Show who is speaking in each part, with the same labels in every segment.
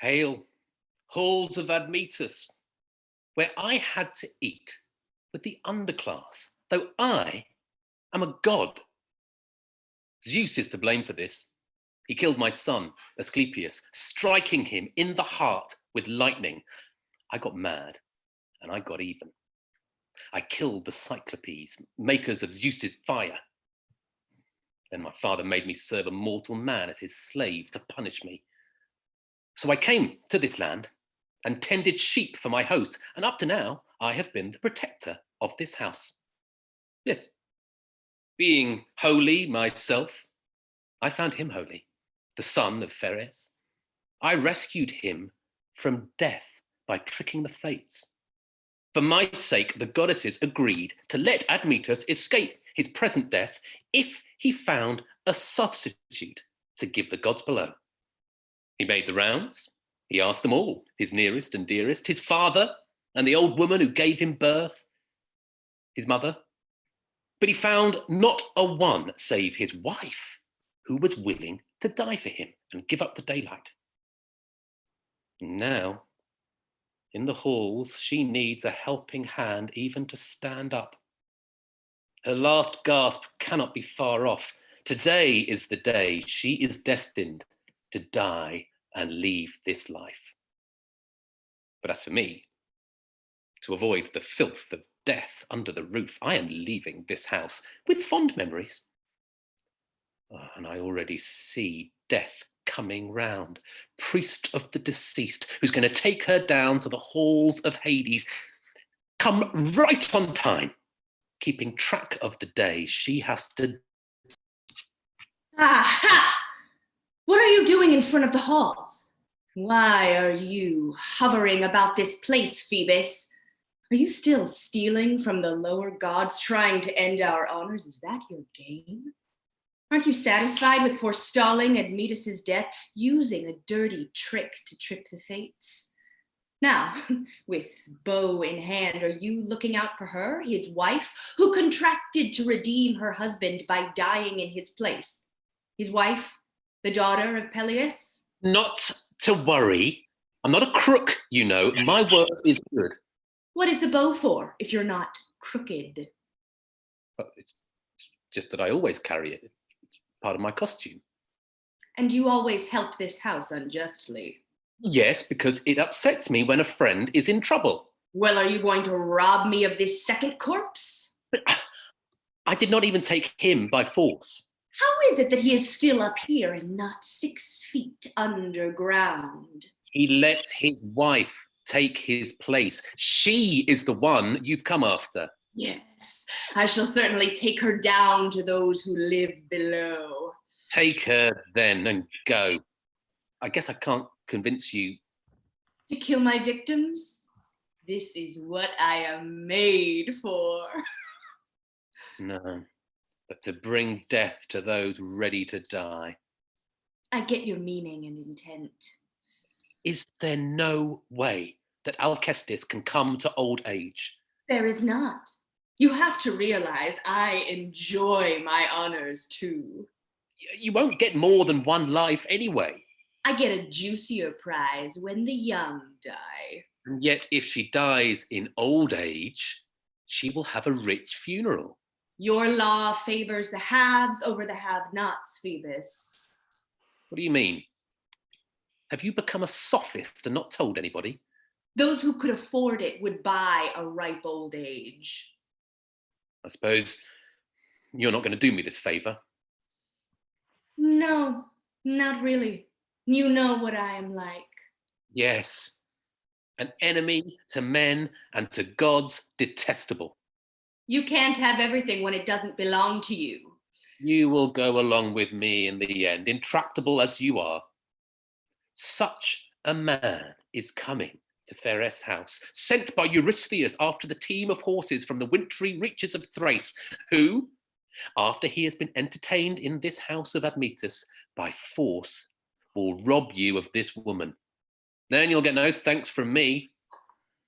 Speaker 1: Hail, halls of Admetus, where I had to eat with the underclass, though I am a god. Zeus is to blame for this. He killed my son, Asclepius, striking him in the heart with lightning. I got mad, and I got even. I killed the Cyclopes, makers of Zeus's fire. Then my father made me serve a mortal man as his slave to punish me. So I came to this land and tended sheep for my host, and up to now I have been the protector of this house. Yes, being holy myself, I found him holy, the son of Pheres. I rescued him from death by tricking the fates. For my sake, the goddesses agreed to let Admetus escape his present death if he found a substitute to give the gods below. He made the rounds. He asked them all, his nearest and dearest, his father and the old woman who gave him birth, his mother. But he found not a one save his wife who was willing to die for him and give up the daylight. And now, in the halls, she needs a helping hand even to stand up. Her last gasp cannot be far off. Today is the day she is destined to die and leave this life. But as for me, to avoid the filth of death under the roof, I am leaving this house with fond memories. Oh, and I already see death coming round, priest of the deceased, who's going to take her down to the halls of Hades. Come right on time, keeping track of the day she has to.
Speaker 2: Aha! What are you doing in front of the halls? Why are you hovering about this place, Phoebus? Are you still stealing from the lower gods, trying to end our honors? Is that your game? Aren't you satisfied with forestalling Admetus' death, using a dirty trick to trip the fates? Now, with bow in hand, are you looking out for her, his wife, who contracted to redeem her husband by dying in his place? His wife, the daughter of Peleus?
Speaker 1: Not to worry. I'm not a crook, you know. My word is good.
Speaker 2: What is the bow for, if you're not crooked?
Speaker 1: It's just that I always carry it. It's part of my costume.
Speaker 2: And you always help this house unjustly.
Speaker 1: Yes, because it upsets me when a friend is in trouble.
Speaker 2: Well, are you going to rob me of this second corpse?
Speaker 1: But I did not even take him by force.
Speaker 2: How is it that he is still up here and not 6 feet underground?
Speaker 1: He let his wife take his place. She is the one you've come after.
Speaker 2: Yes, I shall certainly take her down to those who live below.
Speaker 1: Take her then and go. I guess I can't convince you.
Speaker 2: To kill my victims? This is what I am made for.
Speaker 1: No, but to bring death to those ready to die.
Speaker 2: I get your meaning and intent.
Speaker 1: Is there no way that Alcestis can come to old age?
Speaker 2: There is not. You have to realize I enjoy my honors too.
Speaker 1: You won't get more than one life anyway.
Speaker 2: I get a juicier prize when the young die.
Speaker 1: And yet if she dies in old age, she will have a rich funeral.
Speaker 2: Your law favors the haves over the have-nots, Phoebus.
Speaker 1: What do you mean? Have you become a sophist and not told anybody?
Speaker 2: Those who could afford it would buy a ripe old age.
Speaker 1: I suppose you're not going to do me this favor.
Speaker 2: No, not really. You know what I am like.
Speaker 1: Yes, an enemy to men and to gods, detestable.
Speaker 2: You can't have everything when it doesn't belong to you.
Speaker 1: You will go along with me in the end, intractable as you are. Such a man is coming to Pheres' house, sent by Eurystheus after the team of horses from the wintry reaches of Thrace, who, after he has been entertained in this house of Admetus, by force will rob you of this woman. Then you'll get no thanks from me,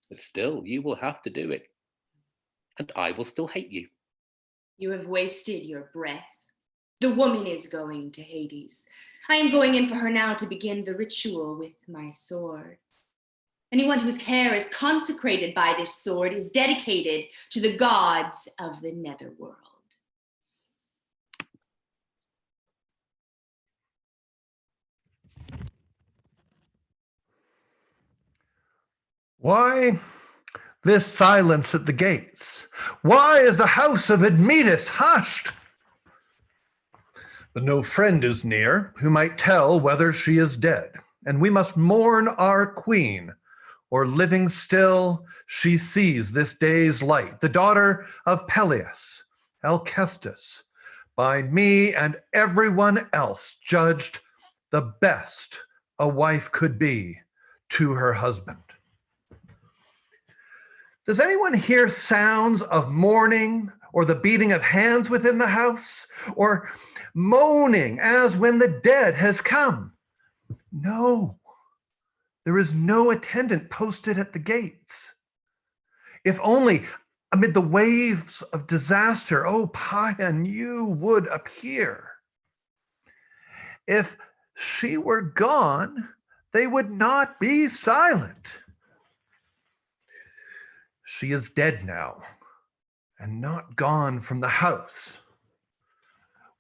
Speaker 1: but still you will have to do it. And I will still hate you.
Speaker 2: You have wasted your breath. The woman is going to Hades. I am going in for her now to begin the ritual with my sword. Anyone whose hair is consecrated by this sword is dedicated to the gods of the netherworld.
Speaker 3: Why this silence at the gates? Why is the house of Admetus hushed? But no friend is near who might tell whether she is dead, and we must mourn our queen, or living still she sees this day's light, the daughter of Peleus, Alcestis, by me and everyone else judged the best a wife could be to her husband. Does anyone hear sounds of mourning or the beating of hands within the house, or moaning as when the dead has come? No, there is no attendant posted at the gates. If only amid the waves of disaster, O Paean, you would appear. If she were gone, they would not be silent. She is dead now, and not gone from the house.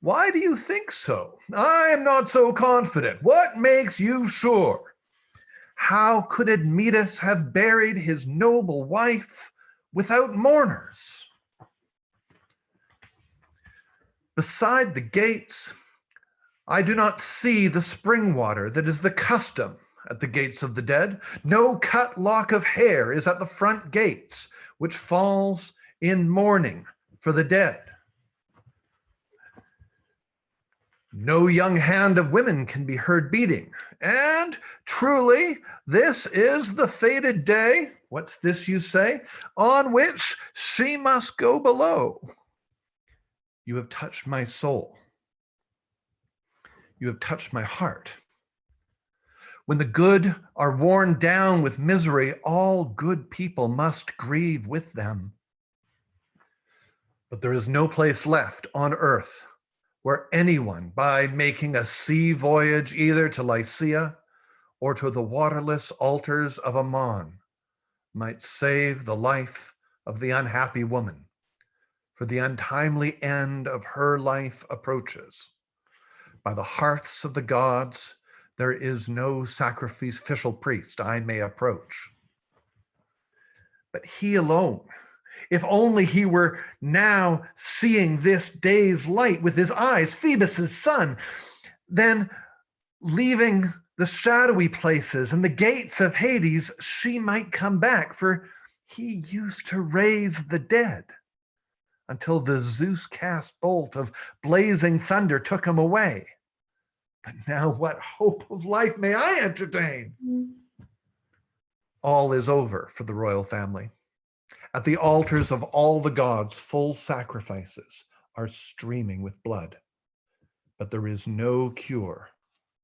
Speaker 3: Why do you think so? I am not so confident. What makes you sure? How could Admetus have buried his noble wife without mourners? Beside the gates, I do not see the spring water that is the custom at the gates of the dead. No cut lock of hair is at the front gates, which falls in mourning for the dead. No young hand of women can be heard beating. And truly, this is the fated day, what's this you say, on which she must go below. You have touched my soul. You have touched my heart. When the good are worn down with misery, all good people must grieve with them. But there is no place left on earth where anyone, by making a sea voyage either to Lycia or to the waterless altars of Ammon, might save the life of the unhappy woman, for the untimely end of her life approaches. By the hearths of the gods, there is no sacrificial priest I may approach. But he alone, if only he were now seeing this day's light with his eyes, Phoebus' son, then leaving the shadowy places and the gates of Hades, she might come back, for he used to raise the dead until the Zeus-cast bolt of blazing thunder took him away. But now what hope of life may I entertain? All is over for the royal family. At the altars of all the gods, full sacrifices are streaming with blood. But there is no cure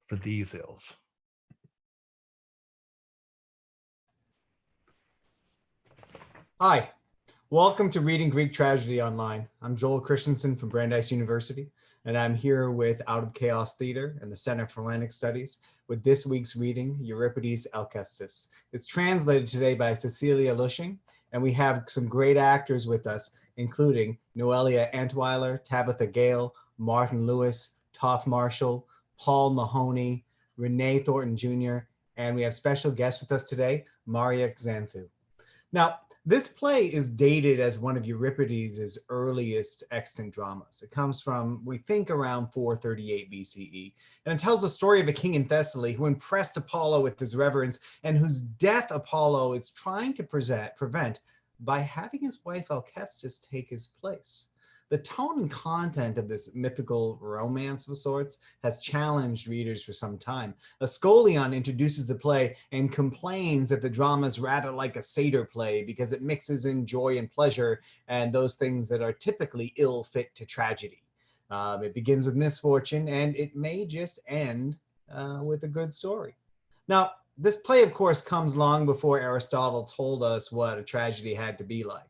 Speaker 3: for these ills.
Speaker 4: Hi, welcome to Reading Greek Tragedy Online. I'm Joel Christensen from Brandeis University, and I'm here with Out of Chaos Theater and the Center for Hellenic Studies with this week's reading, Euripides' Alcestis. It's translated today by Cecilia Luschnig, and we have some great actors with us, including Noelia Antweiler, Tabatha Gayle, Martin Lewis, Toph Marshall, Paul Mahoney, René Thornton Jr., and we have special guests with us today, Maria Xanthou. Now, this play is dated as one of Euripides' earliest extant dramas. It comes from, we think, around 438 BCE, and it tells the story of a king in Thessaly who impressed Apollo with his reverence and whose death Apollo is trying to prevent by having his wife Alcestis take his place. The tone and content of this mythical romance of sorts has challenged readers for some time. Askolion introduces the play and complains that the drama is rather like a satyr play because it mixes in joy and pleasure and those things that are typically ill fit to tragedy. It begins with misfortune and it may just end with a good story. Now, this play, of course, comes long before Aristotle told us what a tragedy had to be like.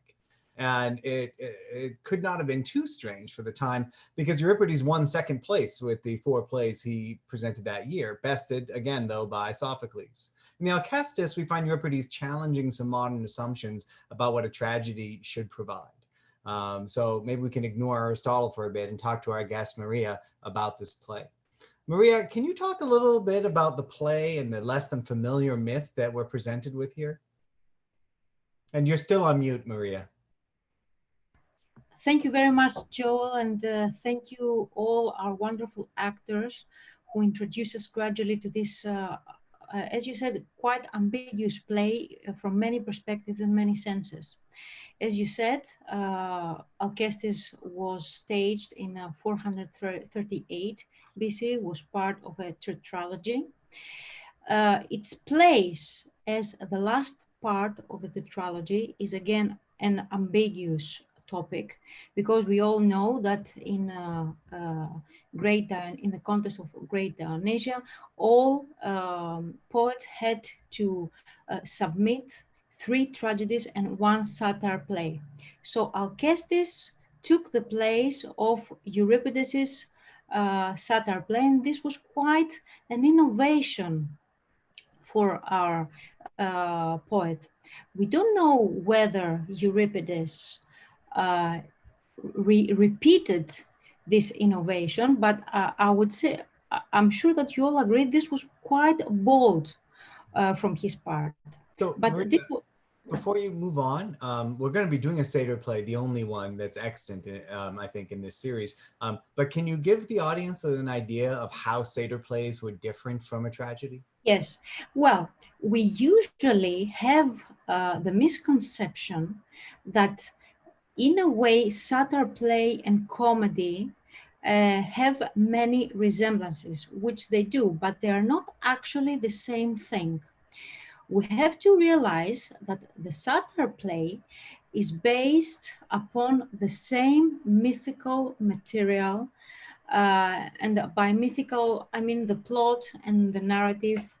Speaker 4: And it could not have been too strange for the time, because Euripides won second place with the 4 plays he presented that year, bested again, though, by Sophocles. In the Alcestis, we find Euripides challenging some modern assumptions about what a tragedy should provide. So maybe we can ignore Aristotle for a bit and talk to our guest, Maria, about this play. Maria, can you talk a little bit about the play and the less than familiar myth that we're presented with here? And you're still on mute, Maria.
Speaker 5: Thank you very much, Joel, and thank you all our wonderful actors who introduce us gradually to this, as you said, quite ambiguous play from many perspectives and many senses. As you said, Alcestis was staged in 438 BC, was part of a tetralogy. Its place as the last part of the tetralogy is again an ambiguous topic, because we all know that in the context of Great Dionysia, all poets had to submit 3 tragedies and 1 satyr play. So Alcestis took the place of Euripides' satyr play, and this was quite an innovation for our poet. We don't know whether Euripides repeated this innovation, but I would say, I'm sure that you all agree, this was quite bold from his part.
Speaker 4: So,
Speaker 5: but
Speaker 4: Maria, before you move on, we're going to be doing a satyr play, the only one that's extant, I think, in this series. But can you give the audience an idea of how satyr plays were different from a tragedy?
Speaker 5: Yes. Well, we usually have the misconception that, in a way, satyr play and comedy have many resemblances, which they do, but they are not actually the same thing. We have to realize that the satyr play is based upon the same mythical material, and by mythical, I mean the plot and the narrative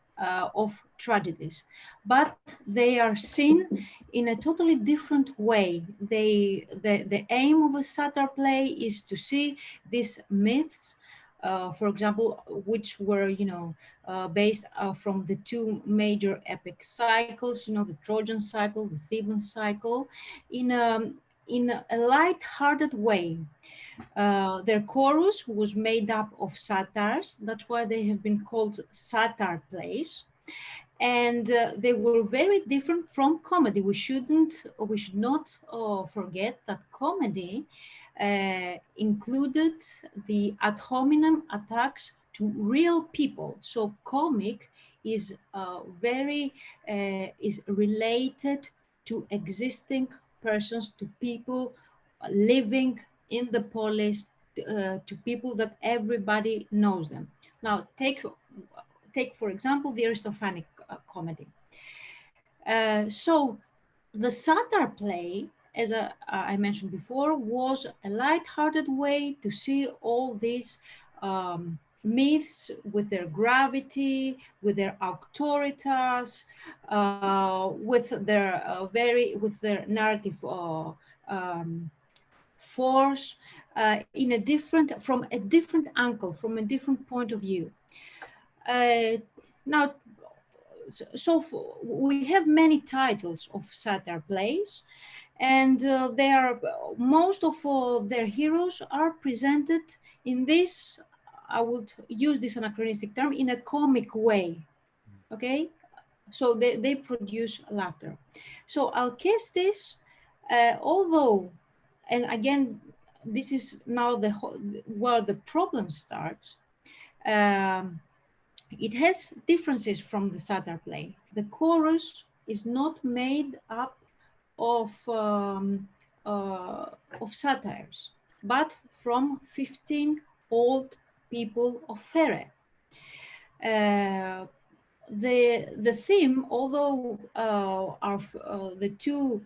Speaker 5: of tragedies, but they are seen in a totally different way. The aim of a satyr play is to see these myths, for example, which were, based from the 2 major epic cycles, the Trojan cycle, the Theban cycle, in a light-hearted way. Their chorus was made up of satyrs. That's why they have been called satyr plays. And they were very different from comedy. We should not forget that comedy included the ad hominem attacks to real people. So comic is is related to existing persons, to people living in the polis, to people that everybody knows them. Now, take for example, the Aristophanes comedy. So the satyr play, as I mentioned before, was a light-hearted way to see all these myths with their gravity, with their auctoritas, with their narrative force, from a different angle, from a different point of view. Now, we have many titles of satyr plays, and most of their heroes are presented in this, I would use this anachronistic term, in a comic way, okay? So they produce laughter. So Alcestis, although, and again, this is now where the problem starts, it has differences from the satyr play. The chorus is not made up of satyrs, but from 15 old people of Fere. The theme, although the 2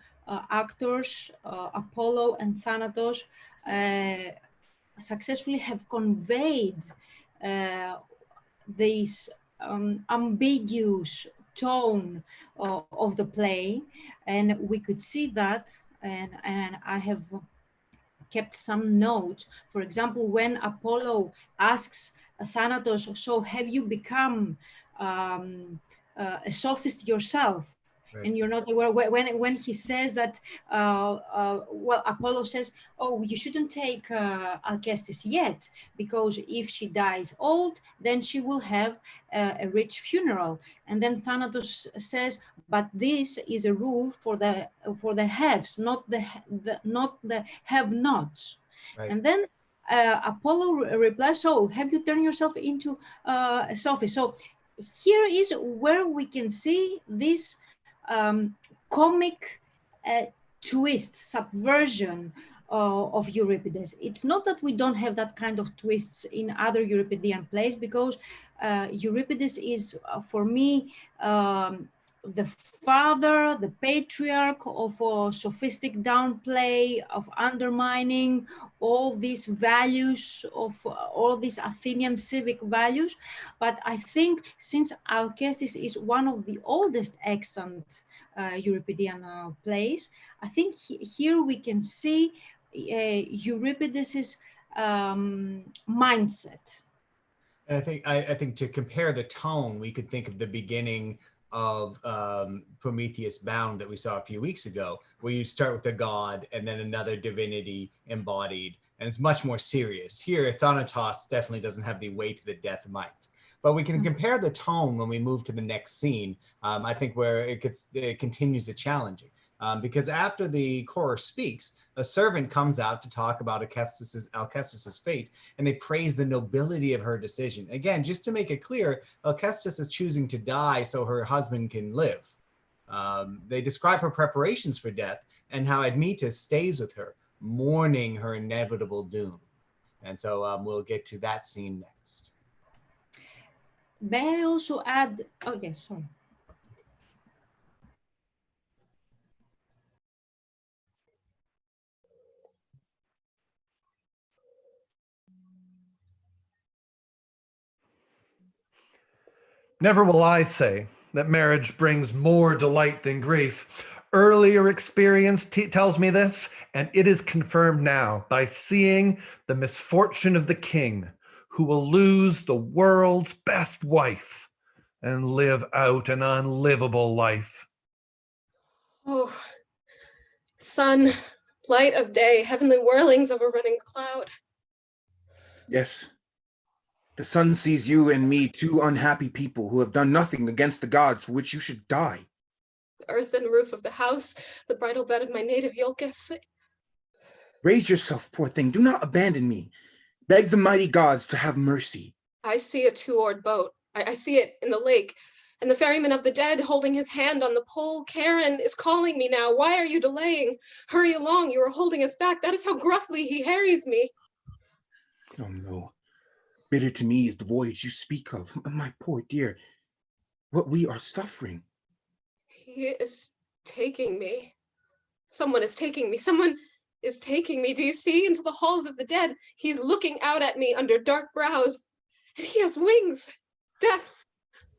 Speaker 5: actors, Apollo and Thanatos, successfully have conveyed this ambiguous tone of the play, and we could see that and I have kept some notes. For example, when Apollo asks Thanatos, so have you become a sophist yourself?
Speaker 4: Right.
Speaker 5: And you're not aware, when he says that, well, Apollo says, oh, you shouldn't take Alcestis yet, because if she dies old, then she will have a rich funeral. And then Thanatos says, but this is a rule for the haves, not the have-nots.
Speaker 4: Right.
Speaker 5: And then Apollo replies, so have you turned yourself into a sophist? So here is where we can see this comic twist, subversion of Euripides. It's not that we don't have that kind of twists in other Euripidean plays, because Euripides is, for me, the father, the patriarch of a sophistic downplay, of undermining all these values, of all these Athenian civic values. But I think since Alcestis is one of the oldest extant Euripidean plays, I think here we can see Euripides' mindset.
Speaker 4: And I think to compare the tone, we could think of the beginning of Prometheus Bound that we saw a few weeks ago, where you start with a god and then another divinity embodied, and it's much more serious. Here, Thanatos definitely doesn't have the weight of the death might. But we can compare the tone when we move to the next scene, I think, where it continues to challenging. Because after the chorus speaks, a servant comes out to talk about Alcestis' fate, and they praise the nobility of her decision. Again, just to make it clear, Alcestis is choosing to die so her husband can live. They describe her preparations for death and how Admetus stays with her, mourning her inevitable doom. And so we'll get to that scene next.
Speaker 5: May I also add, oh yes, sorry.
Speaker 3: Never will I say that marriage brings more delight than grief. Earlier experience tells me this, and it is confirmed now by seeing the misfortune of the king, who will lose the world's best wife and live out an unlivable life.
Speaker 6: Oh, sun, light of day, heavenly whirlings of a running cloud.
Speaker 7: Yes. The sun sees you and me, two unhappy people who have done nothing against the gods for which you should die.
Speaker 6: The earth and roof of the house, the bridal bed of my native Iolcus.
Speaker 7: Raise yourself, poor thing. Do not abandon me. Beg the mighty gods to have mercy.
Speaker 6: I see a two-oared boat. I see it in the lake, and the ferryman of the dead holding his hand on the pole. Charon is calling me now. Why are you delaying? Hurry along, you are holding us back. That is how gruffly he harries me.
Speaker 7: Oh no. Bitter to me is the voyage you speak of. My poor dear, what we are suffering.
Speaker 6: He is taking me. Someone is taking me. Someone is taking me. Do you see? Into the halls of the dead. He's looking out at me under dark brows. And he has wings. Death,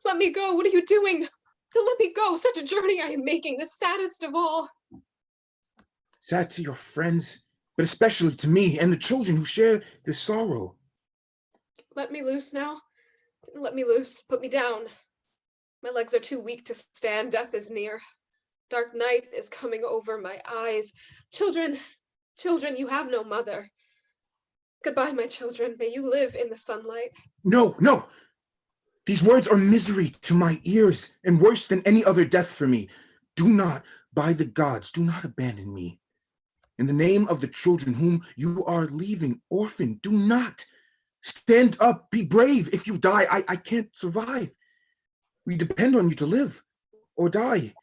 Speaker 6: let me go. What are you doing? Let me go. Such a journey I am making, the saddest of all.
Speaker 7: Sad to your friends, but especially to me and the children who share this sorrow.
Speaker 6: Let me loose now. Let me loose. Put me down. My legs are too weak to stand. Death is near. Dark night is coming over my eyes. Children, children, you have no mother. Goodbye, my children. May you live in the sunlight.
Speaker 7: No, no. These words are misery to my ears and worse than any other death for me. Do not, by the gods, do not abandon me. In the name of the children whom you are leaving orphaned, do not. Stand up, be brave. If you die, I can't survive. We depend on you to live or die.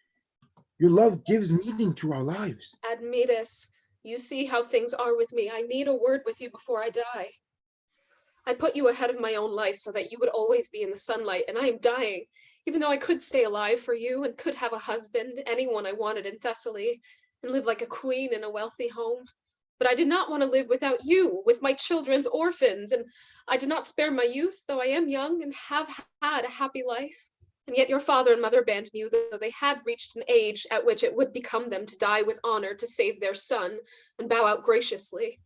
Speaker 7: Your love gives meaning to our lives.
Speaker 6: Admetus, you see how things are with me. I need a word with you before I die. I put you ahead of my own life so that you would always be in the sunlight, and I am dying, even though I could stay alive for you and could have a husband, anyone I wanted in Thessaly, and live like a queen in a wealthy home. But I did not want to live without you, with my children's orphans, and I did not spare my youth, though I am young and have had a happy life. And yet your father and mother abandoned you, though they had reached an age at which it would become them to die with honor to save their son and bow out graciously.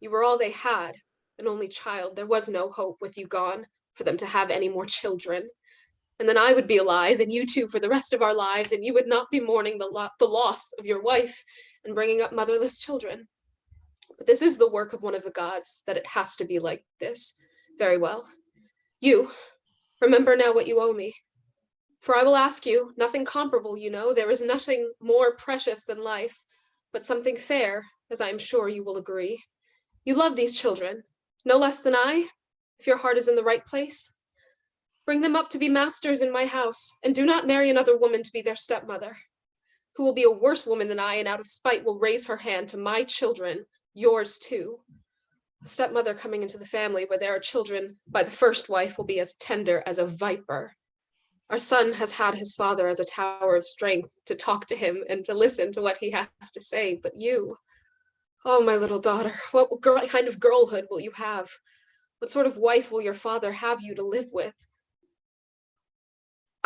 Speaker 6: You were all they had, an only child. There was no hope with you gone for them to have any more children. And then I would be alive, and you too, for the rest of our lives, and you would not be mourning the loss of your wife and bringing up motherless children. But this is the work of one of the gods, that it has to be like this. Very well. You, remember now what you owe me. For I will ask you, nothing comparable, you know, there is nothing more precious than life, but something fair, as I am sure you will agree. You love these children, no less than I, if your heart is in the right place. Bring them up to be masters in my house, and do not marry another woman to be their stepmother, who will be a worse woman than I, and out of spite will raise her hand to my children, yours too. A stepmother coming into the family where there are children by the first wife will be as tender as a viper. Our son has had his father as a tower of strength to talk to him and to listen to what he has to say, but you, oh, my little daughter, what kind of girlhood will you have? What sort of wife will your father have you to live with?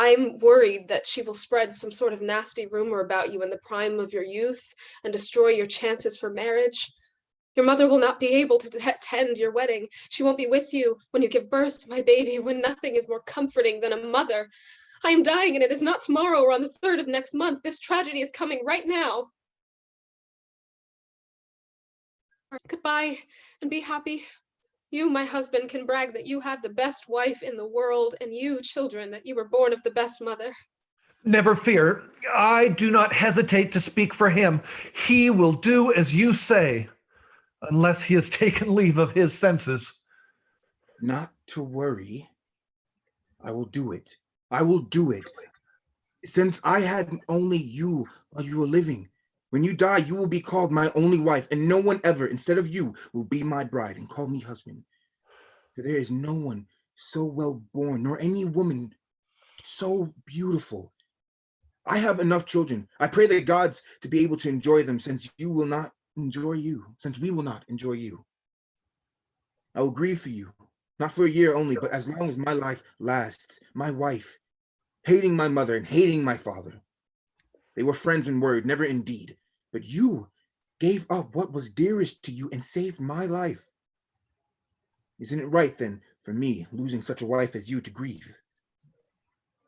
Speaker 6: I'm worried that she will spread some sort of nasty rumor about you in the prime of your youth and destroy your chances for marriage. Your mother will not be able to attend your wedding. She won't be with you when you give birth, my baby, when nothing is more comforting than a mother. I am dying, and it is not tomorrow or on the 3rd of next month. This tragedy is coming right now. Goodbye, and be happy. You, my husband, can brag that you have the best wife in the world, and you, children, that you were born of the best mother.
Speaker 3: Never fear. I do not hesitate to speak for him. He will do as you say, unless he has taken leave of his senses.
Speaker 7: Not to worry. I will do it. I will do it. Since I had only you while you were living, when you die, you will be called my only wife, and no one ever, instead of you, will be my bride and call me husband. For there is no one so well born, nor any woman so beautiful. I have enough children. I pray the gods to be able to enjoy them, since we will not enjoy you. I will grieve for you, not for a year only, but as long as my life lasts. My wife, hating my mother and hating my father. They were friends in word, never in deed. But you gave up what was dearest to you and saved my life. Isn't it right, then, for me, losing such a wife as you, to grieve?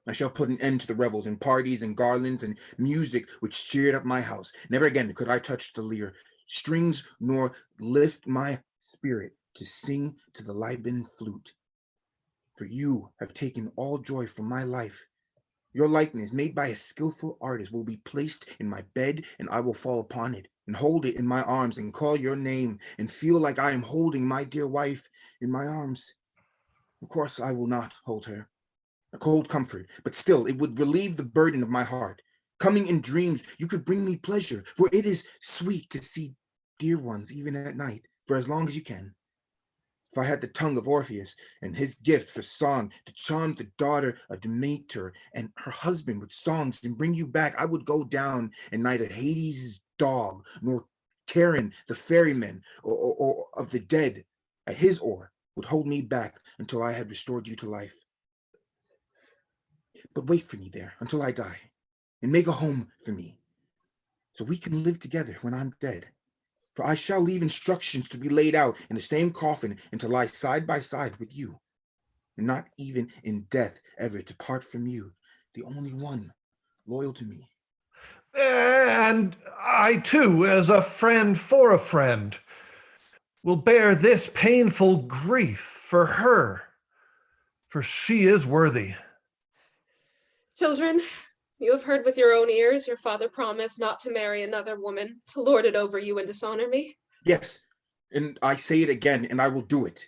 Speaker 7: I shall put an end to the revels and parties and garlands and music which cheered up my house. Never again could I touch the lyre strings, nor lift my spirit to sing to the Liban flute. For you have taken all joy from my life. Your likeness, made by a skillful artist, will be placed in my bed, and I will fall upon it and hold it in my arms and call your name and feel like I am holding my dear wife in my arms. Of course, I will not hold her. A cold comfort, but still it would relieve the burden of my heart. Coming in dreams, you could bring me pleasure, for it is sweet to see dear ones even at night, for as long as you can. If I had the tongue of Orpheus and his gift for song to charm the daughter of Demeter and her husband with songs and bring you back, I would go down, and neither Hades' dog nor Charon the ferryman or of the dead at his oar would hold me back until I had restored you to life. But wait for me there until I die, and make a home for me, so we can live together when I'm dead. For I shall leave instructions to be laid out in the same coffin and to lie side by side with you, and not even in death ever to part from you, the only one loyal to me.
Speaker 3: And I too, as a friend for a friend, will bear this painful grief for her, for she is worthy.
Speaker 6: Children, you have heard with your own ears your father promised not to marry another woman, to lord it over you and dishonor me.
Speaker 7: Yes, and I say it again, and I will do it.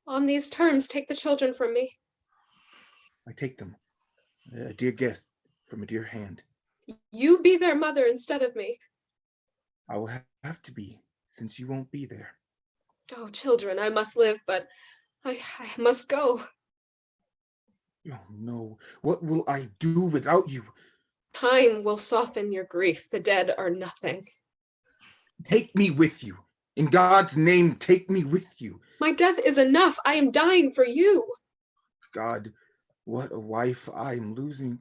Speaker 6: On these terms, take the children from me.
Speaker 7: I take them, a dear gift from a dear hand.
Speaker 6: You be their mother instead of me.
Speaker 7: I will have to be, since you won't be there.
Speaker 6: Oh, children, I must live, but I must go.
Speaker 7: Oh, no. What will I do without you?
Speaker 6: Time will soften your grief. The dead are nothing.
Speaker 7: Take me with you. In God's name, take me with you.
Speaker 6: My death is enough. I am dying for you.
Speaker 7: God, What a wife I am losing.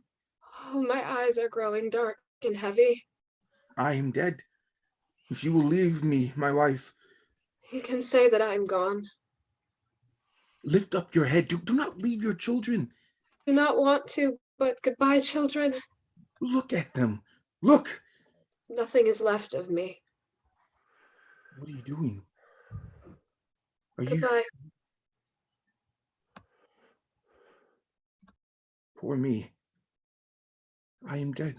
Speaker 6: Oh, my eyes are growing dark and heavy.
Speaker 7: I am dead. If you will leave me, my wife.
Speaker 6: You can say that I am gone.
Speaker 7: Lift up your head. Do not leave your children.
Speaker 6: I do not want to, but goodbye, children.
Speaker 7: Look at them. Look.
Speaker 6: Nothing is left of me.
Speaker 7: What are you doing? Are
Speaker 6: Goodbye.
Speaker 7: you... Poor me. I am dead.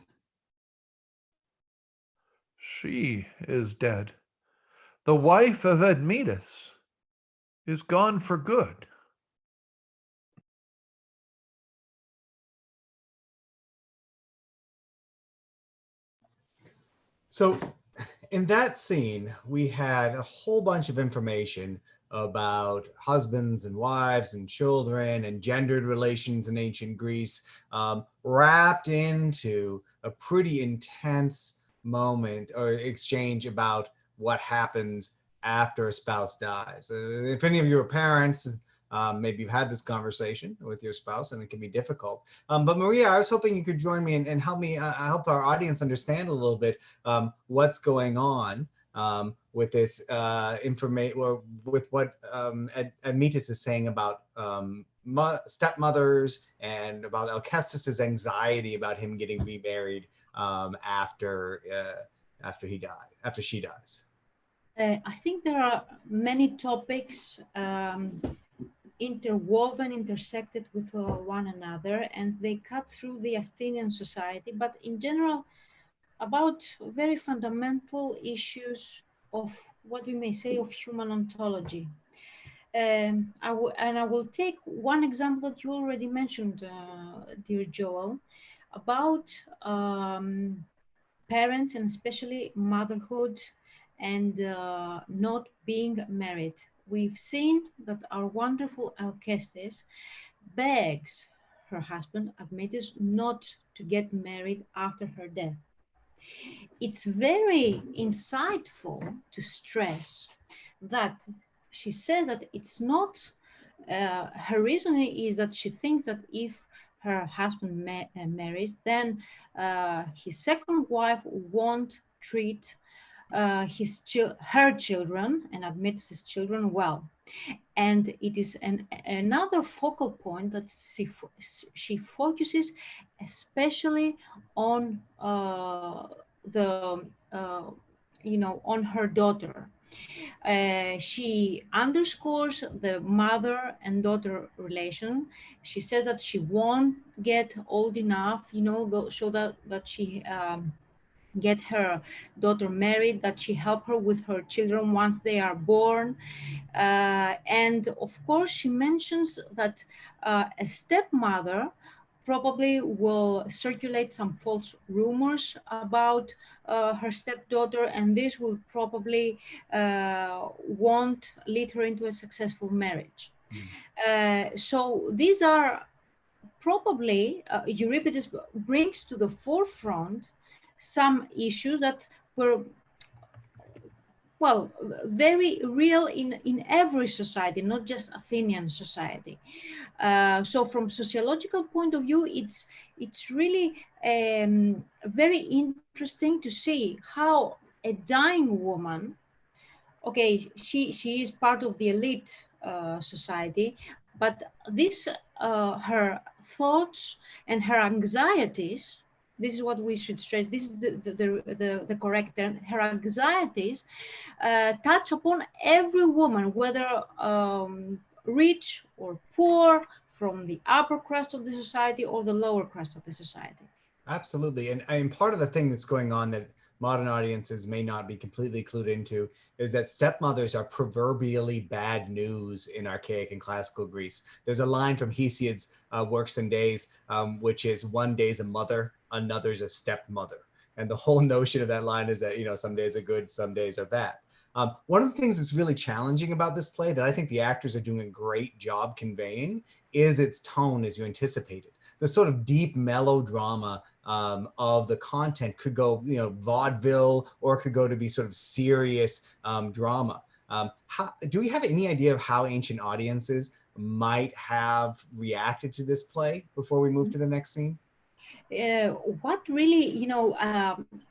Speaker 3: She is dead. The wife of Admetus is gone for good.
Speaker 4: So in that scene, we had a whole bunch of information about husbands and wives and children and gendered relations in ancient Greece, wrapped into a pretty intense moment or exchange about what happens after a spouse dies. If any of you are parents, maybe you've had this conversation with your spouse and it can be difficult. But Maria, I was hoping you could join me and help me help our audience understand a little bit what's going on with this information, or with what Admetus is saying about stepmothers and about Alcestis's anxiety about him getting remarried after she dies.
Speaker 5: I think there are many topics interwoven, intersected with one another, and they cut through the Athenian society, but in general, about very fundamental issues of what we may say of human ontology. I will take one example that you already mentioned, dear Joel, about parents and especially motherhood and not being married. We've seen that our wonderful Alcestis begs her husband Admetus not to get married after her death. It's very insightful to stress that she says that it's not, her reasoning is that she thinks that if her husband marries, then his second wife won't treat her children and admit his children well. And it is another focal point that she focuses especially on on her daughter. She underscores the mother and daughter relation. She says that she won't get old enough, so that she get her daughter married, that she help her with her children once they are born. And of course, she mentions that a stepmother probably will circulate some false rumors about her stepdaughter, and this will probably won't lead her into a successful marriage. So these are probably, Euripides brings to the forefront some issues that were, well, very real in every society, not just Athenian society. So from sociological point of view, it's really very interesting to see how a dying woman, okay, she is part of the elite society, but this her thoughts and her anxieties, this is what we should stress, this is the correct term, her anxieties touch upon every woman, whether rich or poor, from the upper crust of the society or the lower crust of the society.
Speaker 4: Absolutely. And part of the thing that's going on that modern audiences may not be completely clued into is that stepmothers are proverbially bad news in archaic and classical Greece. There's a line from Hesiod's Works and Days, which is, one day's a mother, another's a stepmother. And the whole notion of that line is that, some days are good, some days are bad. One of the things that's really challenging about this play that I think the actors are doing a great job conveying is its tone, as you anticipated. The sort of deep melodrama of the content could go, vaudeville, or it could go to be sort of serious drama. Do we have any idea of how ancient audiences might have reacted to this play before we move to the next scene?
Speaker 5: What really,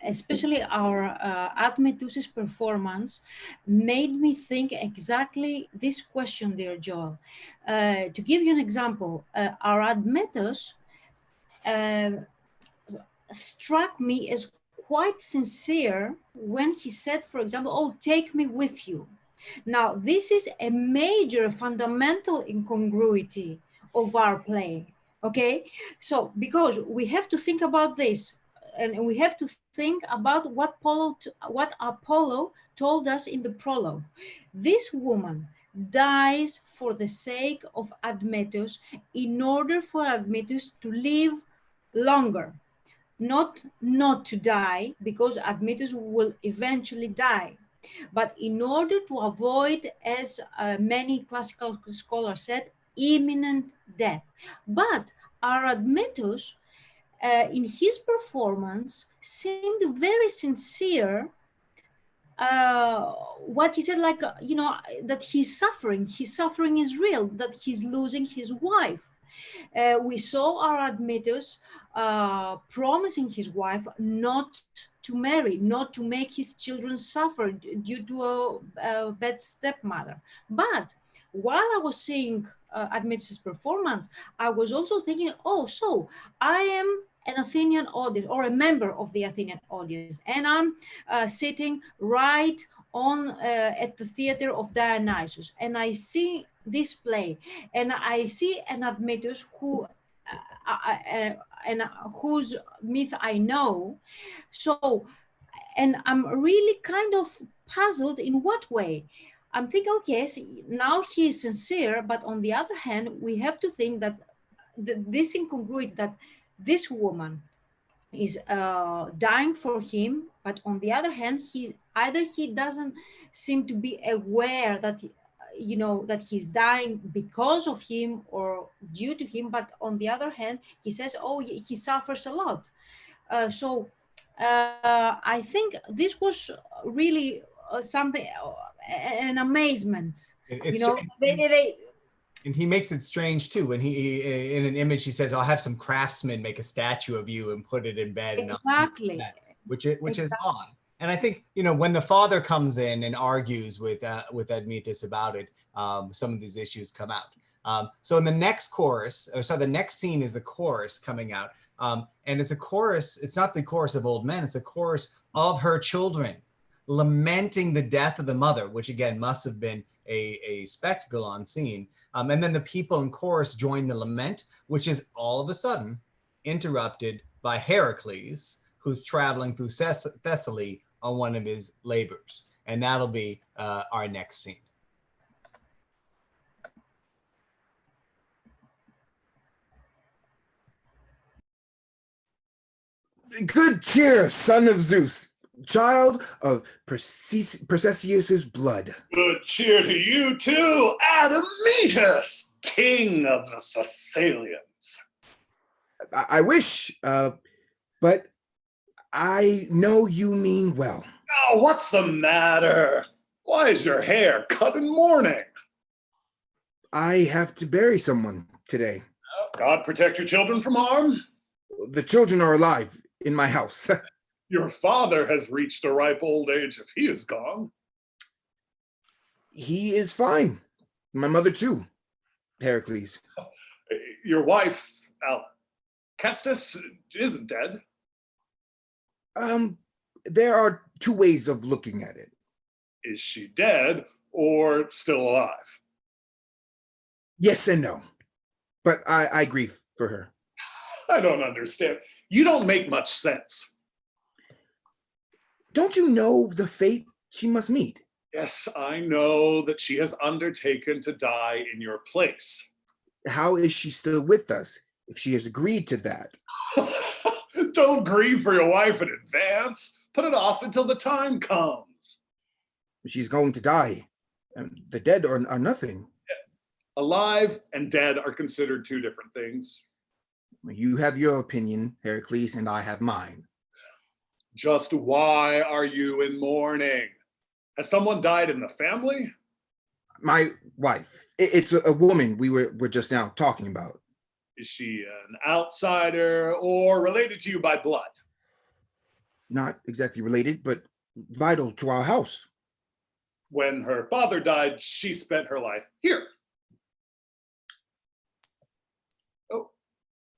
Speaker 5: especially our Admetus's performance made me think exactly this question, dear Joel. To give you an example, our Admetus struck me as quite sincere when he said, for example, oh, take me with you. Now, this is a major fundamental incongruity of our play. Okay, so because we have to think about this, and we have to think about what Apollo told us in the prologue. This woman dies for the sake of Admetus in order for Admetus to live longer, not to die, because Admetus will eventually die, but in order to avoid, as many classical scholars said, imminent death. But our Admetus, in his performance, seemed very sincere. What he said, like, that his suffering is real, that he's losing his wife. We saw our Admetus promising his wife not to marry, not to make his children suffer due to a bad stepmother. But while I was seeing Admetus's performance, I was also thinking, oh, so I am an Athenian audience, or a member of the Athenian audience, and I'm sitting right on at the theater of Dionysus, and I see this play, and I see an Admetus who and whose myth I know. So, and I'm really kind of puzzled in what way. I'm thinking, okay, so now he is sincere, but on the other hand, we have to think that this incongruity, that this woman is dying for him, but on the other hand, he doesn't seem to be aware that that he's dying because of him or due to him, but on the other hand, he says, oh, he suffers a lot. So I think this was really something, an amazement.
Speaker 4: And he makes it strange too. When he, in an image, he says, "I'll have some craftsmen make a statue of you and put it in bed."
Speaker 5: Exactly.
Speaker 4: And which is odd. And I think, when the father comes in and argues with Admetus about it, some of these issues come out. So in the next chorus, the next scene is the chorus coming out. And it's a chorus, it's not the chorus of old men, it's a chorus of her children, lamenting the death of the mother, which again must have been a spectacle on scene. And then the people in chorus join the lament, which is all of a sudden interrupted by Heracles, who's traveling through Thessaly on one of his labors. And that'll be our next scene.
Speaker 7: Good cheer, son of Zeus, child of Perseus's blood.
Speaker 8: Good cheer to you too, Admetus, king of the Thessalians.
Speaker 7: I wish, but I know you mean well.
Speaker 8: Oh, what's the matter? Why is your hair cut in mourning?
Speaker 7: I have to bury someone today.
Speaker 8: God protect your children from harm.
Speaker 7: The children are alive in my house.
Speaker 8: Your father has reached a ripe old age if he is gone.
Speaker 7: He is fine. My mother too, Heracles.
Speaker 8: Your wife, Alcestis, isn't dead.
Speaker 7: There are two ways of looking at it.
Speaker 8: Is she dead or still alive?
Speaker 7: Yes and no, but I grieve for her.
Speaker 8: I don't understand. You don't make much sense.
Speaker 7: Don't you know the fate she must meet?
Speaker 8: Yes, I know that she has undertaken to die in your place.
Speaker 7: How is she still with us if she has agreed to that?
Speaker 8: Don't grieve for your wife in advance. Put it off until the time comes.
Speaker 7: She's going to die. The dead are nothing.
Speaker 8: Alive and dead are considered two different things.
Speaker 7: You have your opinion, Heracles, and I have mine.
Speaker 8: Just why are you in mourning? Has someone died in the family?
Speaker 7: My wife. It's a woman we were just now talking about.
Speaker 8: Is she an outsider or related to you by blood?
Speaker 7: Not exactly related, but vital to our house.
Speaker 8: When her father died, she spent her life here. Oh,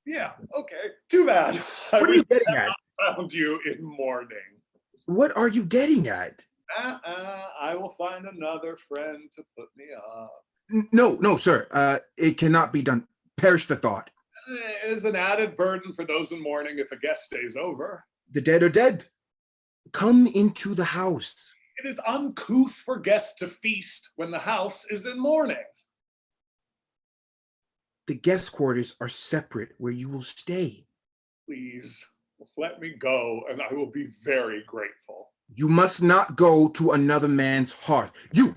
Speaker 8: yeah, okay. Too bad.
Speaker 7: What are you getting at?
Speaker 8: I found you in mourning.
Speaker 7: What are you getting at?
Speaker 8: I will find another friend to put me up.
Speaker 7: No, sir. It cannot be done. Perish the thought.
Speaker 8: It is an added burden for those in mourning if a guest stays over.
Speaker 7: The dead are dead. Come into the house.
Speaker 8: It is uncouth for guests to feast when the house is in mourning.
Speaker 7: The guest quarters are separate where you will stay.
Speaker 8: Please, let me go, and I will be very grateful.
Speaker 7: You must not go to another man's hearth. You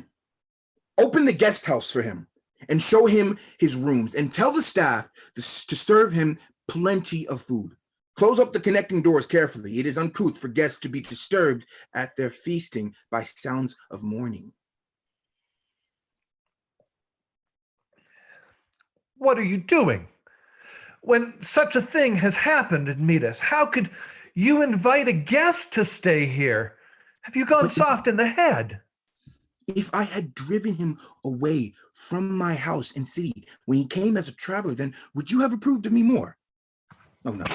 Speaker 7: open the guest house for him and show him his rooms and tell the staff to serve him plenty of food. Close up the connecting doors carefully. It is uncouth for guests to be disturbed at their feasting by sounds of mourning.
Speaker 3: What are you doing? When such a thing has happened, Admetus, how could you invite a guest to stay here? Have you gone soft in the head?
Speaker 7: If I had driven him away from my house and city when he came as a traveler, then would you have approved of me more? Oh, no.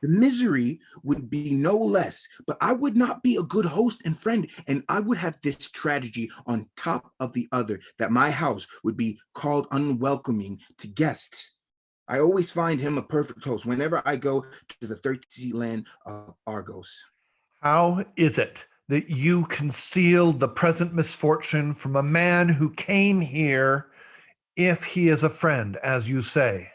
Speaker 7: The misery would be no less, but I would not be a good host and friend, and I would have this tragedy on top of the other, that my house would be called unwelcoming to guests. I always find him a perfect host whenever I go to the thirsty land of Argos.
Speaker 3: How is it that you concealed the present misfortune from a man who came here, if he is a friend, as you say?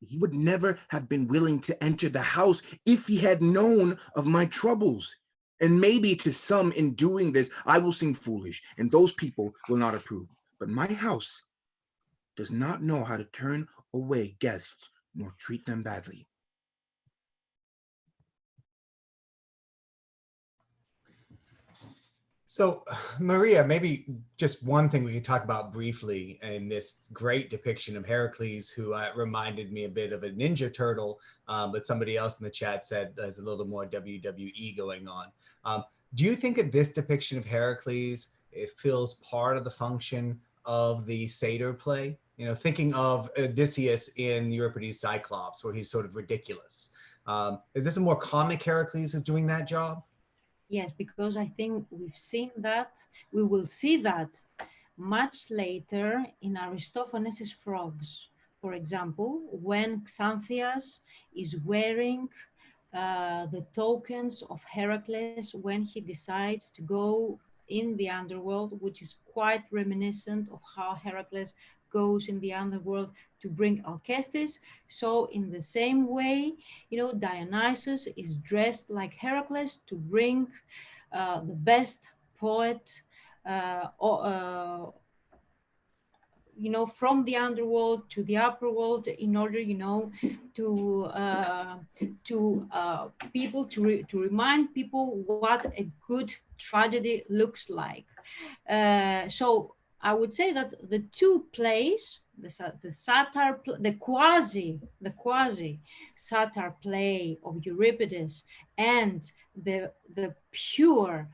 Speaker 7: He would never have been willing to enter the house if he had known of my troubles. And maybe to some in doing this, I will seem foolish, and those people will not approve. But my house does not know how to turn away guests nor treat them badly.
Speaker 4: So, Maria, maybe just one thing we could talk about briefly in this great depiction of Heracles, who reminded me a bit of a Ninja Turtle, but somebody else in the chat said there's a little more WWE going on. Do you think that this depiction of Heracles, it fills part of the function of the satyr play? You know, thinking of Odysseus in Euripides' Cyclops, where he's sort of ridiculous. Is this a more comic Heracles who's doing that job?
Speaker 5: Yes, because I think we've seen that, we will see that much later in Aristophanes' Frogs. For example, when Xanthou is wearing the tokens of Heracles when he decides to go in the underworld, which is quite reminiscent of how Heracles goes in the underworld to bring Alcestis. So in the same way, you know, Dionysus is dressed like Heracles to bring the best poet, you know, from the underworld to the upper world, in order, you know, to people, to remind people what a good tragedy looks like. So I would say that the two plays, the satyr, the quasi satyr play of Euripides and the pure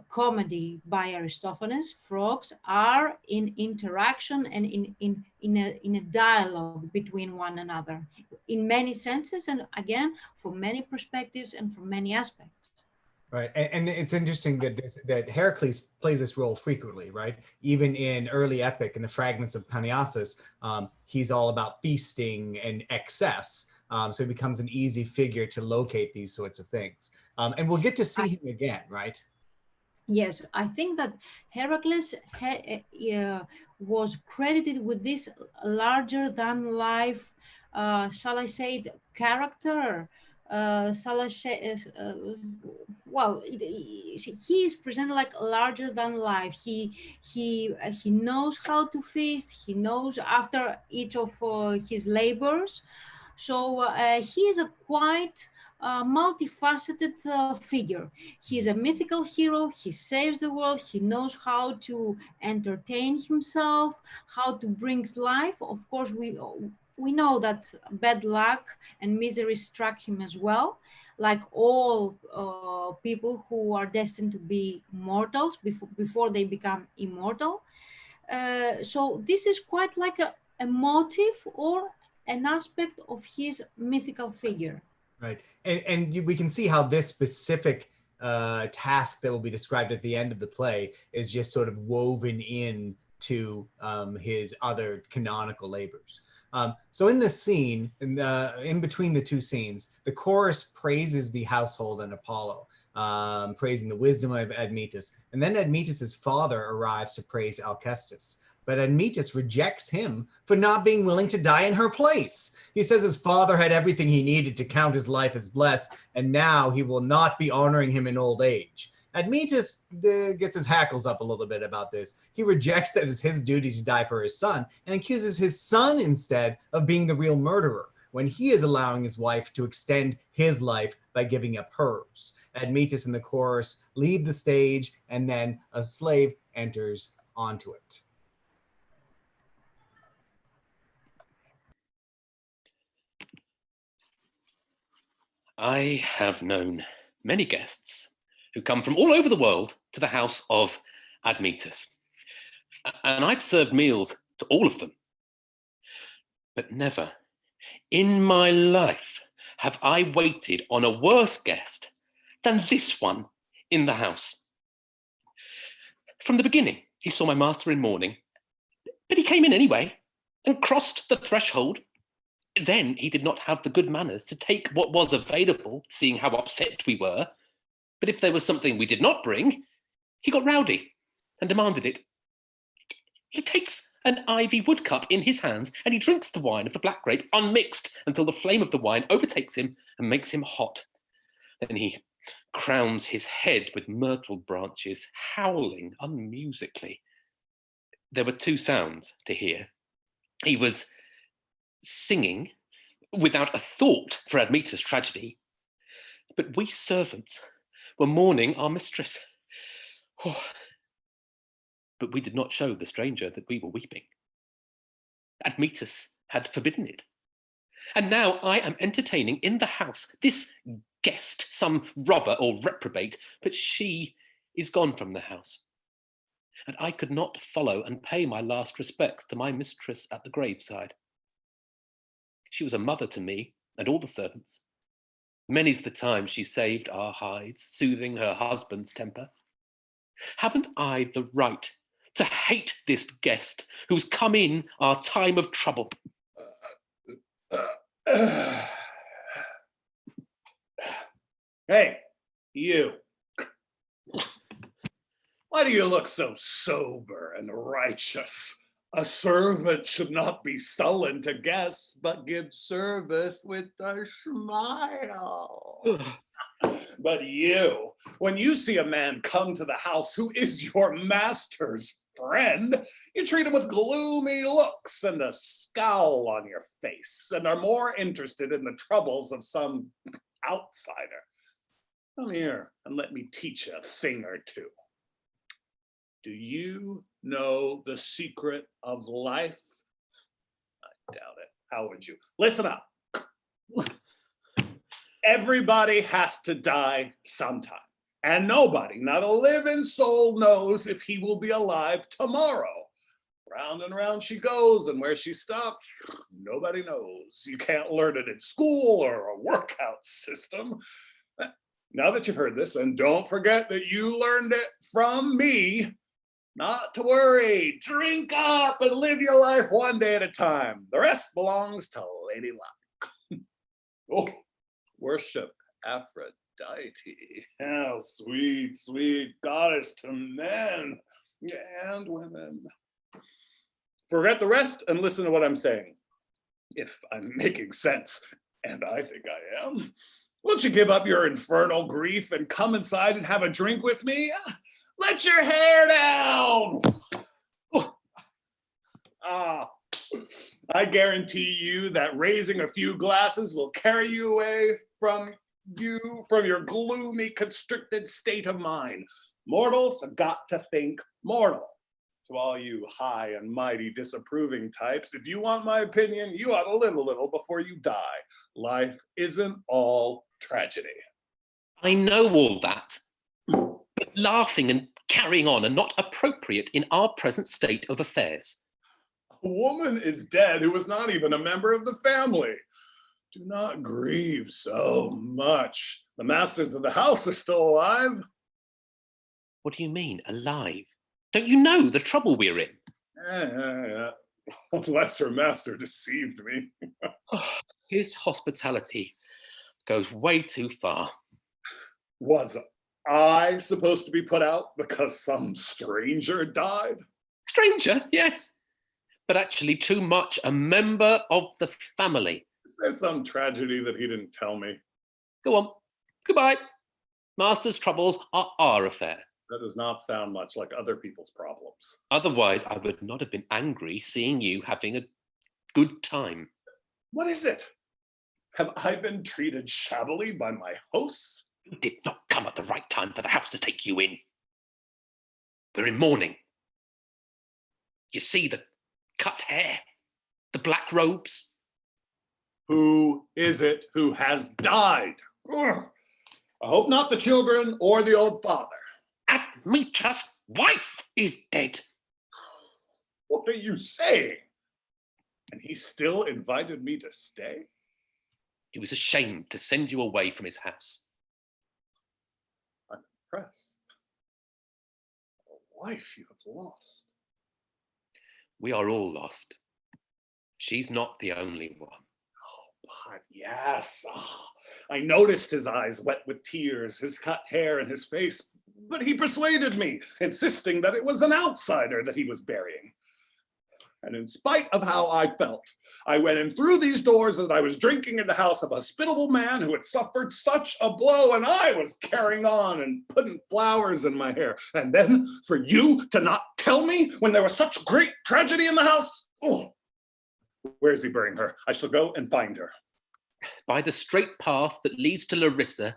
Speaker 5: comedy by Aristophanes, Frogs, are in interaction and in a dialogue between one another in many senses, and again from many perspectives and from many aspects.
Speaker 4: Right, and it's interesting that Heracles plays this role frequently, right? Even in early epic, in the fragments of Thanatos, he's all about feasting and excess. So he becomes an easy figure to locate these sorts of things. And we'll get to see him again, right?
Speaker 5: Yes, I think that Heracles was credited with this larger than life, shall I say, character. Shall I say, well, he is presented like larger than life. He knows how to feast. He knows after each of his labors. So he is a quite multifaceted figure. He's a mythical hero. He saves the world. He knows how to entertain himself, how to bring life. Of course, we know that bad luck and misery struck him as well, like all people who are destined to be mortals before they become immortal. So this is quite like a motive or an aspect of his mythical figure.
Speaker 4: Right. And we can see how this specific task that will be described at the end of the play is just sort of woven in to his other canonical labors. So in this scene, in between the two scenes, the chorus praises the household and Apollo, praising the wisdom of Admetus. And then Admetus's father arrives to praise Alcestis. But Admetus rejects him for not being willing to die in her place. He says his father had everything he needed to count his life as blessed, and now he will not be honoring him in old age. Admetus gets his hackles up a little bit about this. He rejects that it's his duty to die for his son and accuses his son instead of being the real murderer, when he is allowing his wife to extend his life by giving up hers. Admetus and the chorus leave the stage, and then a slave enters onto it.
Speaker 1: I have known many guests who come from all over the world to the house of Admetus. And I've served meals to all of them. But never in my life have I waited on a worse guest than this one in the house. From the beginning, he saw my master in mourning, but he came in anyway and crossed the threshold. Then he did not have the good manners to take what was available, seeing how upset we were. But if there was something we did not bring, he got rowdy and demanded it. He takes an ivy wood cup in his hands and he drinks the wine of the black grape unmixed until the flame of the wine overtakes him and makes him hot. Then he crowns his head with myrtle branches, howling unmusically. There were two sounds to hear. He was singing without a thought for Admetus' tragedy, but we servants were mourning our mistress. Oh. But we did not show the stranger that we were weeping. Admetus had forbidden it. And now I am entertaining in the house this guest, some robber or reprobate, but she is gone from the house. And I could not follow and pay my last respects to my mistress at the graveside. She was a mother to me and all the servants. Many's the time she saved our hides, soothing her husband's temper. Haven't I the right to hate this guest who's come in our time of trouble?
Speaker 8: Hey, you. Why do you look so sober and righteous? A servant should not be sullen to guests, but give service with a smile. But you, when you see a man come to the house who is your master's friend, you treat him with gloomy looks and a scowl on your face, and are more interested in the troubles of some outsider. Come here and let me teach you a thing or two. Do you know the secret of life? I doubt it. How would you? Listen up. Everybody has to die sometime. And nobody, not a living soul, knows if he will be alive tomorrow. Round and round she goes, and where she stops, nobody knows. You can't learn it in school or a workout system. Now that you've heard this, and don't forget that you learned it from me, not to worry, drink up and live your life one day at a time. The rest belongs to Lady Luck. Oh, worship Aphrodite. How sweet, sweet goddess to men and women. Forget the rest and listen to what I'm saying. If I'm making sense, and I think I am, won't you give up your infernal grief and come inside and have a drink with me? Let your hair down. I guarantee you that raising a few glasses will carry you away from you from your gloomy, constricted state of mind. Mortals have got to think mortal. To all you high and mighty disapproving types, if you want my opinion, you ought to live a little before you die. Life isn't all tragedy.
Speaker 1: I know all that, but laughing and carrying on are not appropriate in our present state of affairs.
Speaker 8: A woman is dead who was not even a member of the family. Do not grieve so much. The masters of the house are still alive.
Speaker 1: What do you mean, alive? Don't you know the trouble we're in?
Speaker 8: Yeah. Unless her master deceived me.
Speaker 1: His hospitality goes way too far.
Speaker 8: Was I supposed to be put out because some stranger died?
Speaker 1: Stranger, yes, but actually too much a member of the family.
Speaker 8: Is there some tragedy that he didn't tell me?
Speaker 1: Go on, goodbye. Master's troubles are our affair.
Speaker 8: That does not sound much like other people's problems.
Speaker 1: Otherwise, I would not have been angry seeing you having a good time.
Speaker 8: What is it? Have I been treated shabbily by my hosts?
Speaker 1: You did not come at the right time for the house to take you in. We're in mourning. You see the cut hair, the black robes.
Speaker 8: Who is it who has died? Ugh. I hope not the children or the old father.
Speaker 1: Admetus' wife is dead.
Speaker 8: What are you saying? And he still invited me to stay?
Speaker 1: He was ashamed to send you away from his house.
Speaker 8: I'm impressed. A wife you have lost.
Speaker 1: We are all lost. She's not the only one.
Speaker 8: Oh, but yes. Oh, I noticed his eyes wet with tears, his cut hair, and his face, but he persuaded me, insisting that it was an outsider that he was burying. And in spite of how I felt, I went in through these doors and I was drinking in the house of a hospitable man who had suffered such a blow, and I was carrying on and putting flowers in my hair. And then for you to not tell me when there was such great tragedy in the house? Oh, where is he burying her? I shall go and find her.
Speaker 1: By the straight path that leads to Larissa,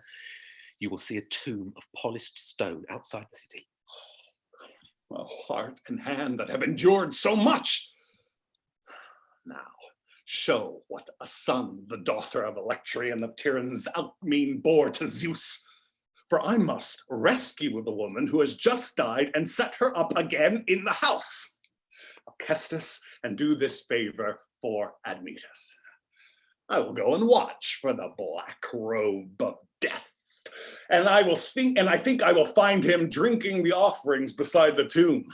Speaker 1: you will see a tomb of polished stone outside the city.
Speaker 8: A heart and hand that have endured so much. Now, show what a son the daughter of Electrian of Tyrann's Alcmene bore to Zeus. For I must rescue the woman who has just died and set her up again in the house. Alcestis, and do this favor for Admetus. I will go and watch for the black robe of death. And I think I will find him drinking the offerings beside the tomb.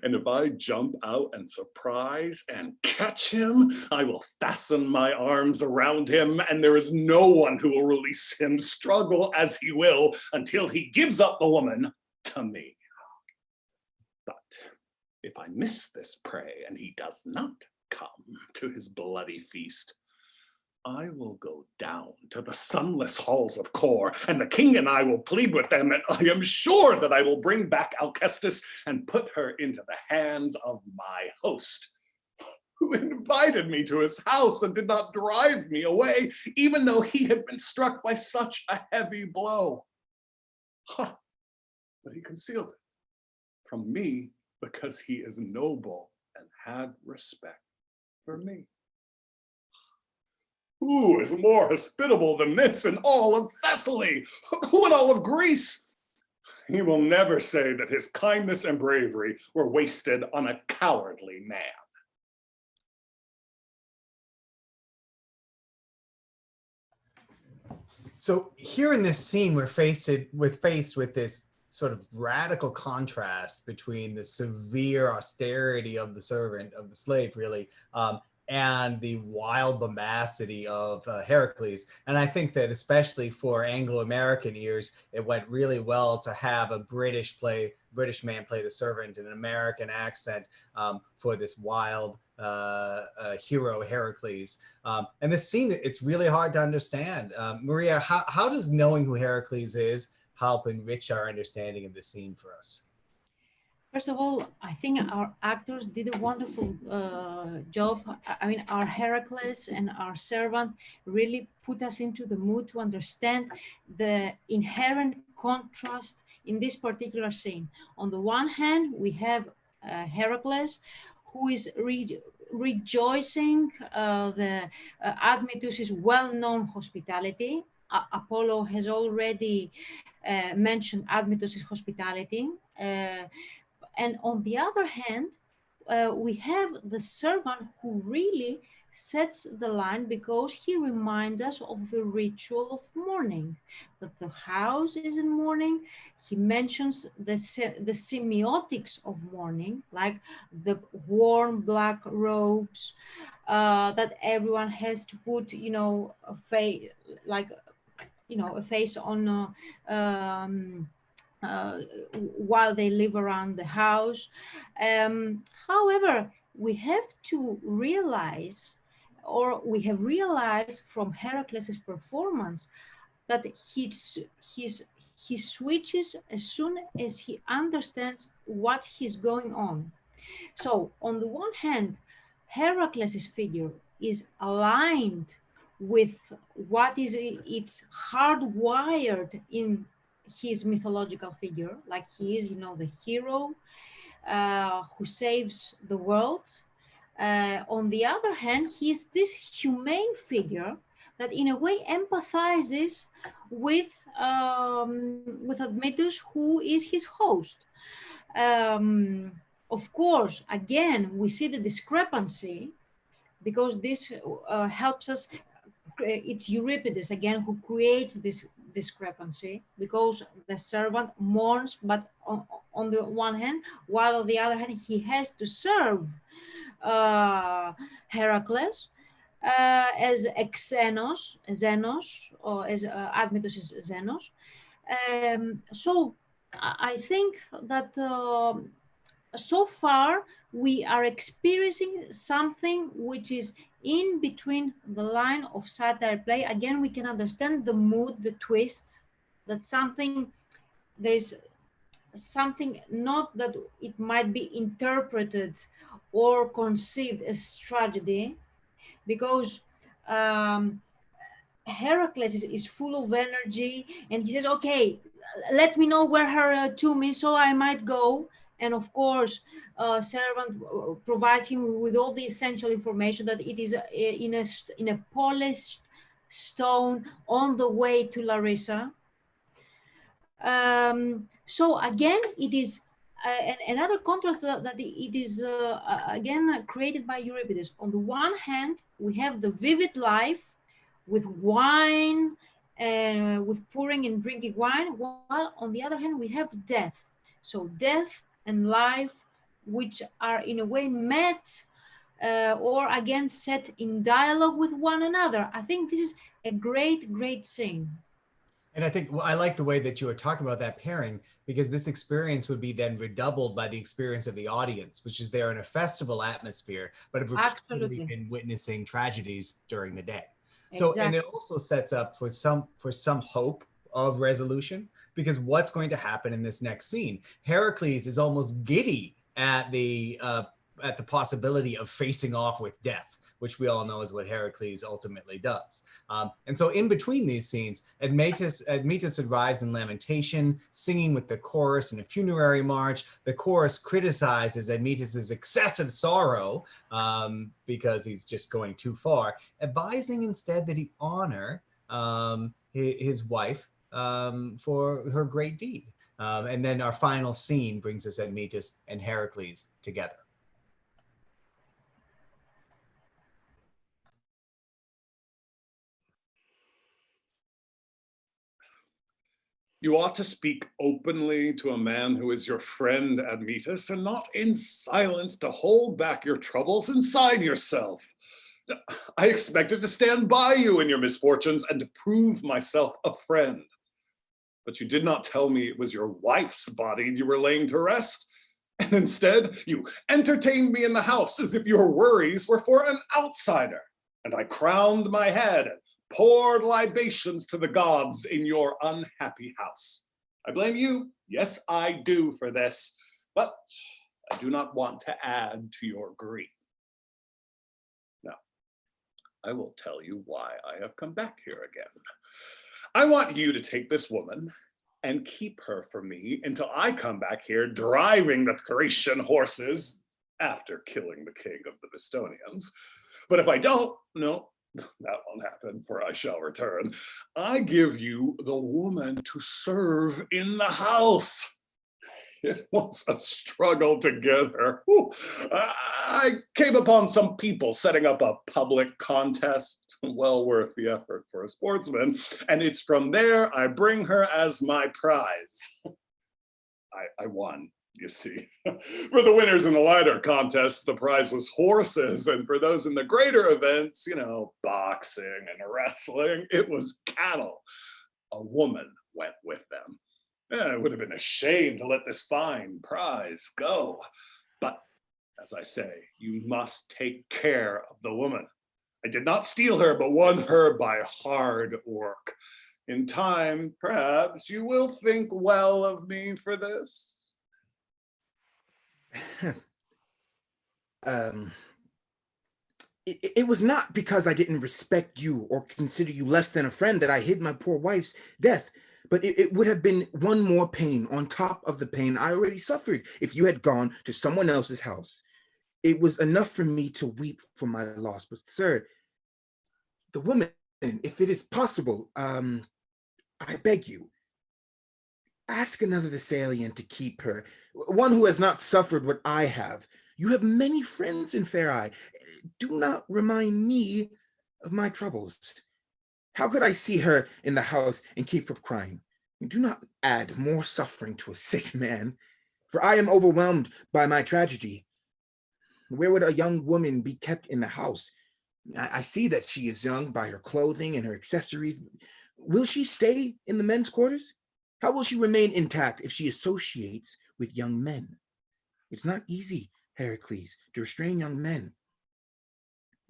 Speaker 8: And if I jump out and surprise and catch him, I will fasten my arms around him, and there is no one who will release him, struggle as he will, until he gives up the woman to me. But if I miss this prey and he does not come to his bloody feast, I will go down to the sunless halls of Kor, and the king and I will plead with them, and I am sure that I will bring back Alcestis and put her into the hands of my host, who invited me to his house and did not drive me away, even though he had been struck by such a heavy blow. Huh. But he concealed it from me because he is noble and had respect for me. Who is more hospitable than this in all of Thessaly? Who in all of Greece? He will never say that his kindness and bravery were wasted on a cowardly man.
Speaker 4: So here in this scene, we're faced with this sort of radical contrast between the severe austerity of the servant, of the slave, really, and the wild bombacity of Heracles. And I think that especially for Anglo-American ears, it went really well to have a British man play the servant in an American accent for this wild hero Heracles. And this scene, it's really hard to understand. Maria, how does knowing who Heracles is help enrich our understanding of the scene for us?
Speaker 5: First of all, I think our actors did a wonderful job. I mean, our Heracles and our servant really put us into the mood to understand the inherent contrast in this particular scene. On the one hand, we have Heracles, who is rejoicing the Admetus' well-known hospitality. Apollo has already mentioned Admetus' hospitality. And on the other hand, we have the servant who really sets the line because he reminds us of the ritual of mourning, that the house is in mourning. He mentions the semiotics of mourning, like the warm black robes that everyone has to put, you know, a face, like, you know, a face on while they live around the house. However, we have to realize, or we have realized from Heracles' performance, that he switches as soon as he understands what is going on. So on the one hand, Heracles' figure is aligned with what is it's hardwired in his mythological figure, like he is, you know, the hero who saves the world. On the other hand, he is this humane figure that in a way empathizes with Admetus, who is his host. Of course, again, we see the discrepancy because this helps us. It's Euripides again who creates this discrepancy, because the servant mourns, but on the one hand, while on the other hand, he has to serve Heracles as Xenos, or as Admetus is Xenos. So I think that so far we are experiencing something which is in between the line of satire play. Again, we can understand the mood, the twist, that there is something not that it might be interpreted or conceived as tragedy, because Heracles is full of energy and he says, okay, let me know where her tomb is so I might go. And of course, servant provides him with all the essential information that it is in a polished stone on the way to Larissa. So again, it is another contrast that it is again created by Euripides. On the one hand, we have the vivid life with wine, with pouring and drinking wine, while on the other hand, we have death. So death and life, which are in a way met or again set in dialogue with one another. I think this is a great scene.
Speaker 4: And I think, well, I like the way that you were talking about that pairing, because this experience would be then redoubled by the experience of the audience, which is there in a festival atmosphere, but have repeatedly been witnessing tragedies during the day. So, exactly. And it also sets up for some hope of resolution, because what's going to happen in this next scene? Heracles is almost giddy at the possibility of facing off with death, which we all know is what Heracles ultimately does. And so in between these scenes, Admetus arrives in lamentation, singing with the chorus in a funerary march. The chorus criticizes Admetus's excessive sorrow because he's just going too far, advising instead that he honor his wife for her great deed. And then our final scene brings us Admetus and Heracles together.
Speaker 8: You ought to speak openly to a man who is your friend, Admetus, and not in silence to hold back your troubles inside yourself. I expected to stand by you in your misfortunes and to prove myself a friend. But you did not tell me it was your wife's body you were laying to rest. And instead, you entertained me in the house as if your worries were for an outsider. And I crowned my head and poured libations to the gods in your unhappy house. I blame you, yes, I do, for this. but I do not want to add to your grief. Now, I will tell you why I have come back here again. I want you to take this woman and keep her for me until I come back here driving the Thracian horses after killing the king of the Bistonians. But if I don't, no, that won't happen, for I shall return. I give you the woman to serve in the house. It was a struggle to get her. I came upon some people setting up a public contest, well worth the effort for a sportsman, and it's from there I bring her as my prize. I won, you see. For the winners in the lighter contests, the prize was horses, and for those in the greater events, you know, boxing and wrestling, it was cattle. A woman went with them. It would have been a shame to let this fine prize go. But as I say, you must take care of the woman. I did not steal her, but won her by hard work. In time, perhaps you will think well of me for this.
Speaker 7: It was not because I didn't respect you or consider you less than a friend that I hid my poor wife's death. But it would have been one more pain on top of the pain I already suffered if you had gone to someone else's house. It was enough for me to weep for my loss. But sir, the woman, if it is possible, I beg you, ask another Thessalian to keep her, one who has not suffered what I have. You have many friends in Fair Eye. Do not remind me of my troubles. How could I see her in the house and keep from crying? Do not add more suffering to a sick man, for I am overwhelmed by my tragedy. Where would a young woman be kept in the house? I see that she is young by her clothing and her accessories. Will she stay in the men's quarters? How will she remain intact if she associates with young men? It's not easy, Heracles, to restrain young men.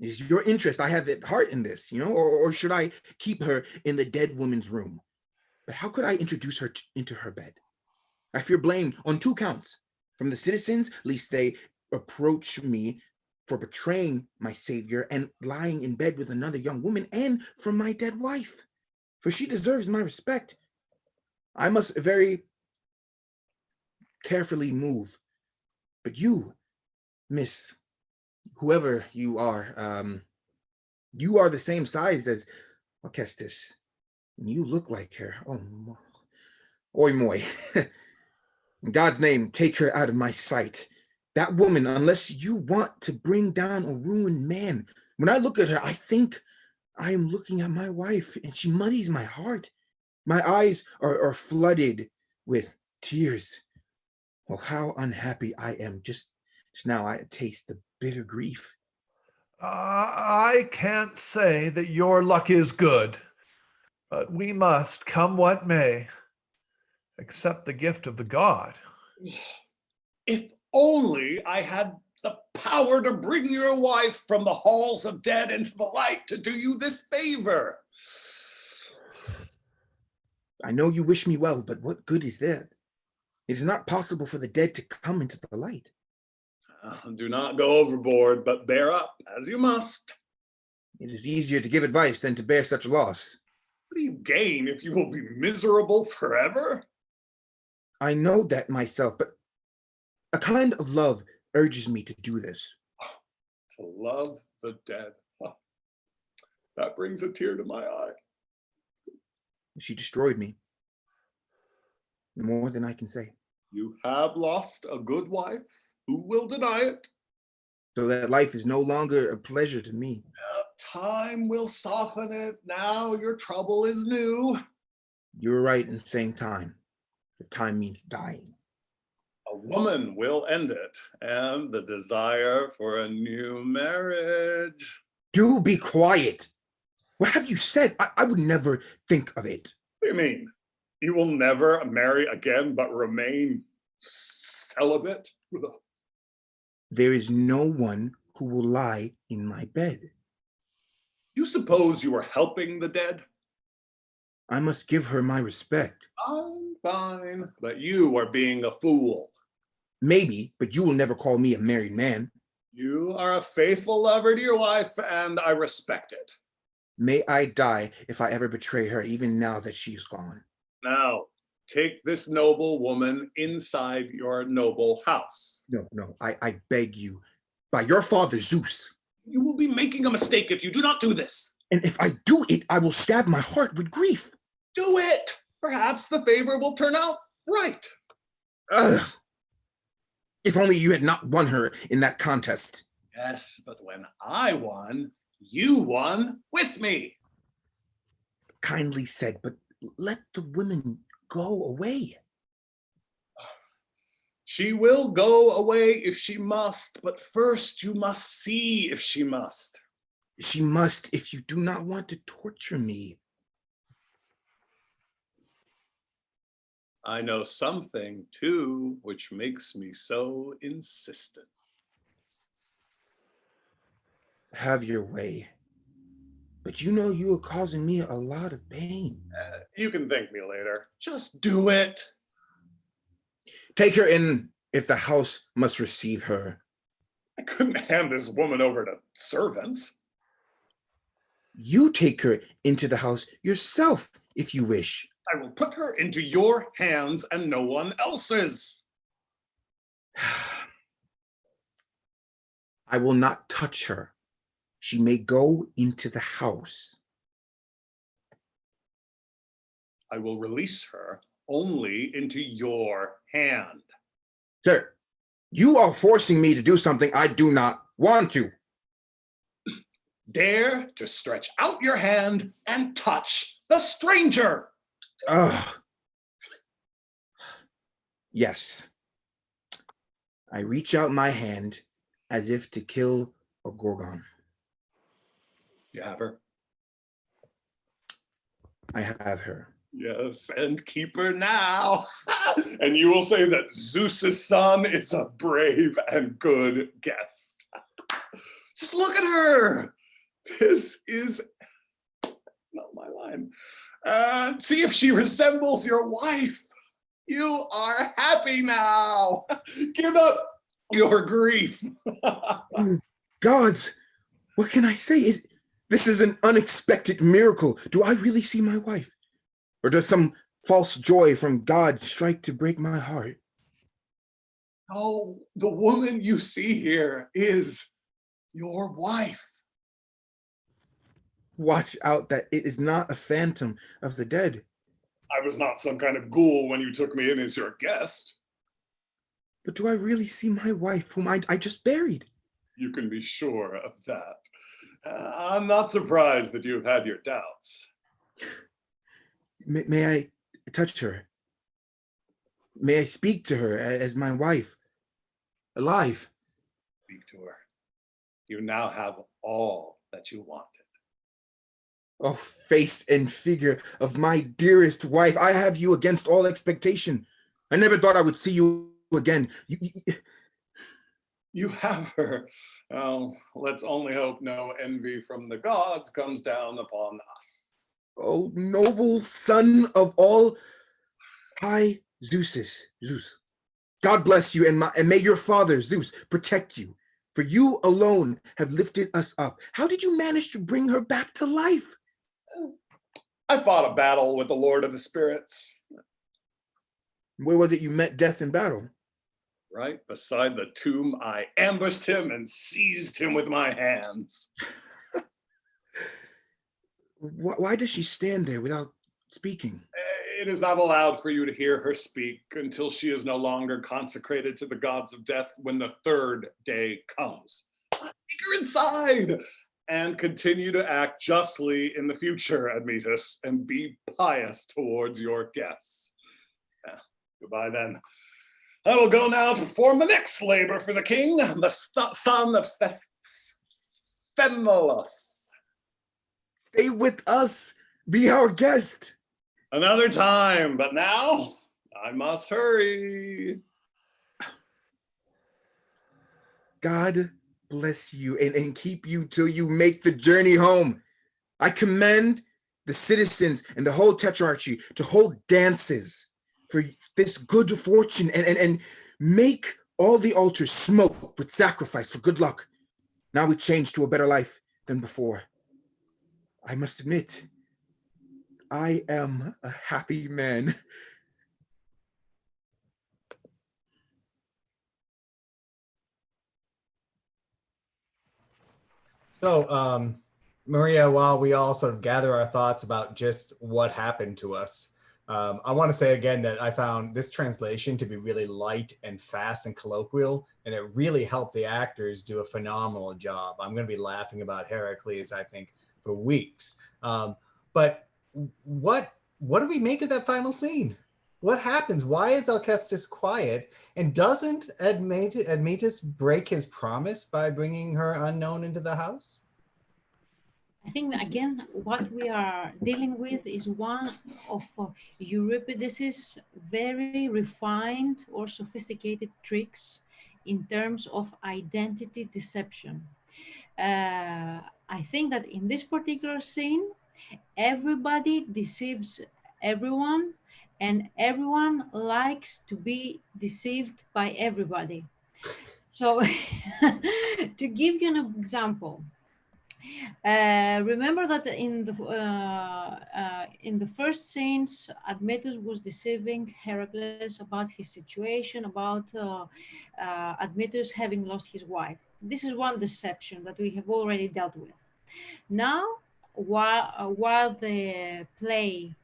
Speaker 7: It is your interest I have at heart in this, or should I keep her in the dead woman's room? But how could I introduce her into her bed? I fear blame on 2 counts. From the citizens, lest they approach me for betraying my savior and lying in bed with another young woman, and from my dead wife, for she deserves my respect. I must very carefully move. But you, Miss, whoever you are the same size as Alcestis, and you look like her. Oh, oi moi. In God's name, take her out of my sight. That woman, unless you want to bring down a ruined man. When I look at her, I think I am looking at my wife, and she muddies my heart. My eyes are flooded with tears. Well, how unhappy I am. Just now I taste the bitter grief.
Speaker 3: I can't say that your luck is good, but we must, come what may, accept the gift of the god.
Speaker 8: If only I had the power to bring your wife from the halls of dead into the light to do you this favor.
Speaker 7: I know you wish me well, but what good is that? It is not possible for the dead to come into the light.
Speaker 8: Do not go overboard, but bear up, as you must.
Speaker 7: It is easier to give advice than to bear such loss.
Speaker 8: What do you gain if you will be miserable forever?
Speaker 7: I know that myself, but a kind of love urges me to do this.
Speaker 8: To love the dead. That brings a tear to my eye.
Speaker 7: She destroyed me. More than I can say.
Speaker 8: You have lost a good wife. Who will deny it?
Speaker 7: So that life is no longer a pleasure to me.
Speaker 8: Time will soften it. Now your trouble is new.
Speaker 7: You're right in saying time. If time means dying.
Speaker 8: A woman will end it, and the desire for a new marriage.
Speaker 7: Do be quiet. What have you said? I would never think of it.
Speaker 8: What do you mean? You will never marry again, but remain celibate?
Speaker 7: There is no one who will lie in my bed.
Speaker 8: You suppose you are helping the dead?
Speaker 7: I must give her my respect.
Speaker 8: Fine, fine, but you are being a fool.
Speaker 7: Maybe, but you will never call me a married man.
Speaker 8: You are a faithful lover to your wife, and I respect it.
Speaker 7: May I die if I ever betray her, even now that she's gone.
Speaker 8: Now, take this noble woman inside your noble house.
Speaker 7: No, I beg you, by your father Zeus.
Speaker 8: You will be making a mistake if you do not do this.
Speaker 7: And if I do it, I will stab my heart with grief.
Speaker 8: Do it! Perhaps the favor will turn out right.
Speaker 7: Ugh. If only you had not won her in that contest.
Speaker 8: Yes, but when I won, you won with me.
Speaker 7: Kindly said, but let the women go away.
Speaker 8: She will go away if she must, but first you must see if she must.
Speaker 7: She must if you do not want to torture me.
Speaker 8: I know something, too, which makes me so insistent.
Speaker 7: Have your way. But you know you are causing me a lot of pain.
Speaker 8: You can thank me later. Just do it.
Speaker 7: Take her in if the house must receive her.
Speaker 8: I couldn't hand this woman over to servants.
Speaker 7: You take her into the house yourself if you wish.
Speaker 8: I will put her into your hands and no one else's.
Speaker 7: I will not touch her. She may go into the house.
Speaker 8: I will release her only into your hand.
Speaker 7: Sir, you are forcing me to do something I do not want to.
Speaker 8: Dare to stretch out your hand and touch the stranger.
Speaker 7: Yes. I reach out my hand as if to kill a gorgon.
Speaker 8: You have her?
Speaker 7: I have her.
Speaker 8: Yes, and keep her now. And you will say that Zeus's son is a brave and good guest. Just look at her. This is not my line. See if she resembles your wife. You are happy now. Give up your grief.
Speaker 7: Gods, what can I say? This is an unexpected miracle. Do I really see my wife? Or does some false joy from God strike to break my heart?
Speaker 8: Oh, the woman you see here is your wife.
Speaker 7: Watch out that it is not a phantom of the dead.
Speaker 8: I was not some kind of ghoul when you took me in as your guest.
Speaker 7: But do I really see my wife, whom I just buried?
Speaker 8: You can be sure of that. I'm not surprised that you've had your doubts.
Speaker 7: May I touch her? May I speak to her as my wife? Alive.
Speaker 8: Speak to her. You now have all that you wanted.
Speaker 7: Oh, face and figure of my dearest wife, I have you against all expectation. I never thought I would see you again.
Speaker 8: You have her. Oh, let's only hope no envy from the gods comes down upon us.
Speaker 7: Oh, noble son of all high Zeus. God bless you, and may your father, Zeus, protect you. For you alone have lifted us up. How did you manage to bring her back to life?
Speaker 8: I fought a battle with the Lord of the Spirits.
Speaker 7: Where was it you met death in battle?
Speaker 8: Right beside the tomb, I ambushed him and seized him with my hands.
Speaker 7: Why does she stand there without speaking?
Speaker 8: It is not allowed for you to hear her speak until she is no longer consecrated to the gods of death when the third day comes. Take her inside and continue to act justly in the future, Admetus, and be pious towards your guests. Goodbye then. I will go now to perform the next labor for the king, the son of Sthenelus.
Speaker 7: Stay with us. Be our guest.
Speaker 8: Another time, but now I must hurry.
Speaker 7: God bless you and keep you till you make the journey home. I commend the citizens and the whole tetrarchy to hold dances for this good fortune and make all the altars smoke with sacrifice for good luck. Now we change to a better life than before. I must admit, I am a happy man.
Speaker 4: So, Maria, while we all sort of gather our thoughts about just what happened to us, I want to say again that I found this translation to be really light and fast and colloquial, and it really helped the actors do a phenomenal job. I'm going to be laughing about Heracles, I think, for weeks. But what do we make of that final scene? What happens? Why is Alcestis quiet? And doesn't Admetus break his promise by bringing her unknown into the house?
Speaker 5: I think, again, what we are dealing with is one of Euripides' very refined or sophisticated tricks in terms of identity deception. I think that in this particular scene, everybody deceives everyone, and everyone likes to be deceived by everybody. So to give you an example, remember that in the first scenes, Admetus was deceiving Heracles about his situation, about Admetus having lost his wife. This is one deception that we have already dealt with. Now, while the play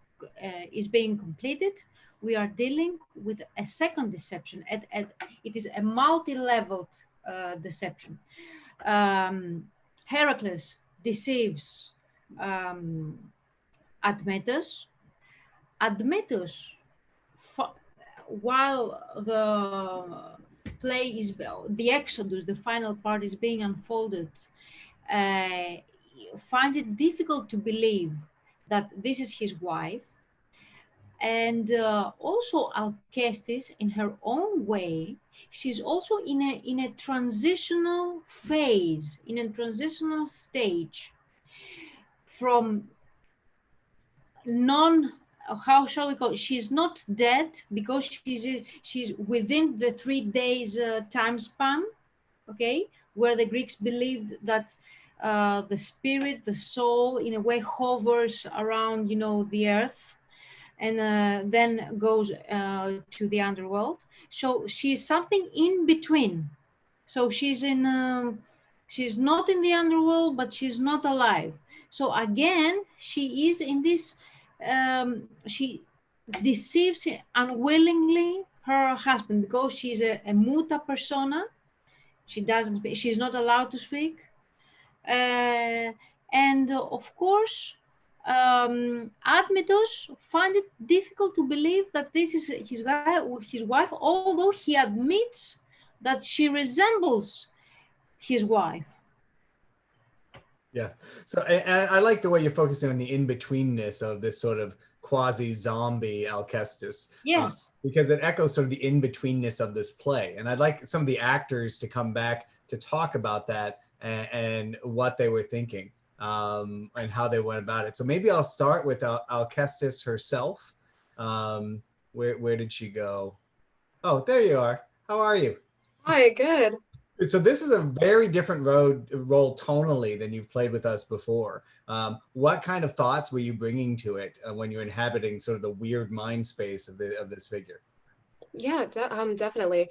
Speaker 5: is being completed, we are dealing with a second deception. It is a multi-leveled deception. Heracles deceives Admetus. Admetus, while the play is, the Exodus, the final part is being unfolded, finds it difficult to believe that this is his wife. And also Alcestis, in her own way, she's also in a transitional phase, in a transitional stage from how shall we call it? She's not dead because she's within the 3 days time span, okay, where the Greeks believed that the spirit, the soul, in a way hovers around, the earth, and then goes to the underworld. So she's something in between. So she's not in the underworld, but she's not alive. So again, she is in this, she deceives unwillingly her husband because she's a muta persona. She's not allowed to speak. And of course, Admetus find it difficult to believe that this is his wife, although he admits that she resembles his wife.
Speaker 4: Yeah. So I like the way you're focusing on the in-betweenness of this sort of quasi-zombie Alcestis.
Speaker 5: Yes.
Speaker 4: Because it echoes sort of the in-betweenness of this play. And I'd like some of the actors to come back to talk about that and what they were thinking. And how they went about it. So maybe I'll start with Alcestis herself. Where did she go? Oh, there you are. How are you?
Speaker 6: Hi, good.
Speaker 4: So this is a very different role tonally than you've played with us before. What kind of thoughts were you bringing to it when you're inhabiting sort of the weird mind space of this figure?
Speaker 6: Yeah, definitely.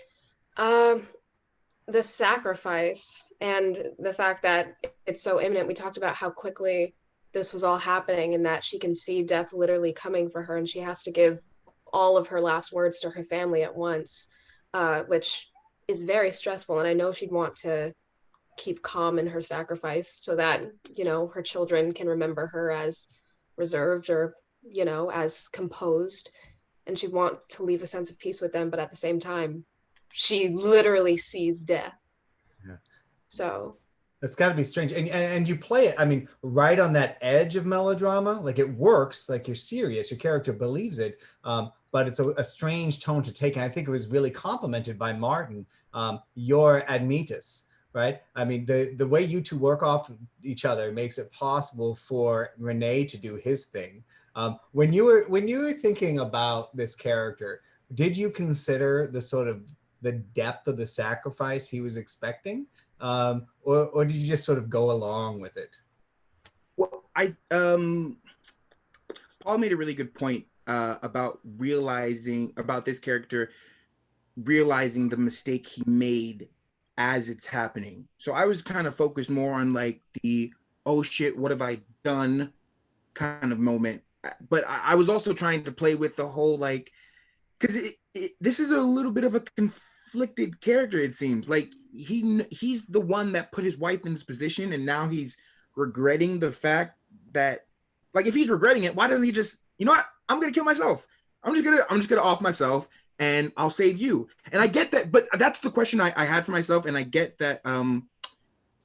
Speaker 6: The sacrifice and the fact that it's so imminent. We talked about how quickly this was all happening and that she can see death literally coming for her, and she has to give all of her last words to her family at once, which is very stressful. And I know she'd want to keep calm in her sacrifice so that, her children can remember her as reserved or, as composed, and she'd want to leave a sense of peace with them. But at the same time, she literally sees death.
Speaker 4: Yeah.
Speaker 6: So
Speaker 4: it's got to be strange. And you play it, I mean, right on that edge of melodrama. Like it works, like you're serious, your character believes it, but it's a strange tone to take. And I think it was really complimented by Martin, your Admetus, right? I mean, the way you two work off each other makes it possible for René to do his thing. When you were thinking about this character, did you consider the sort of the depth of the sacrifice he was expecting? Or did you just sort of go along with it?
Speaker 7: Well, Paul made a really good point about this character realizing the mistake he made as it's happening. So I was kind of focused more on like the, oh shit, what have I done kind of moment. But I was also trying to play with the whole, like, because this is a little bit of a conflicted character, it seems. Like, he's the one that put his wife in this position, and now he's regretting the fact that, like, if he's regretting it, why doesn't he just, you know what, I'm gonna kill myself. I'm just gonna off myself, and I'll save you. And I get that, but that's the question I had for myself, and I get that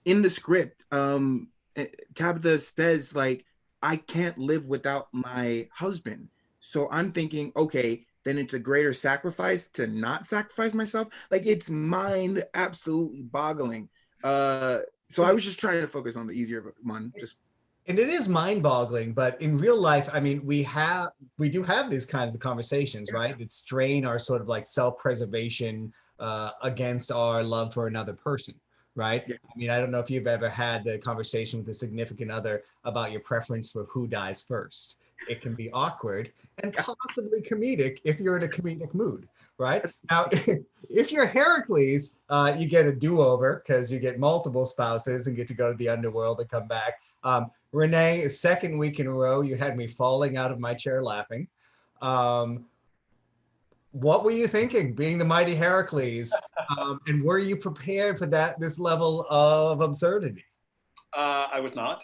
Speaker 7: in the script, Tabatha says, like, I can't live without my husband. So I'm thinking, okay, then it's a greater sacrifice to not sacrifice myself. Like, it's mind absolutely boggling. So I was just trying to focus on the easier one.
Speaker 4: And it is mind-boggling, but in real life, I mean, we do have these kinds of conversations, right? That strain our sort of like self-preservation against our love for another person, right? Yeah. I mean, I don't know if you've ever had the conversation with a significant other about your preference for who dies first. It can be awkward and possibly comedic if you're in a comedic mood, right? Now, if you're Heracles, you get a do-over because you get multiple spouses and get to go to the underworld and come back. René, second week in a row, you had me falling out of my chair laughing. What were you thinking, being the mighty Heracles? And were you prepared for this level of absurdity?
Speaker 8: I was not.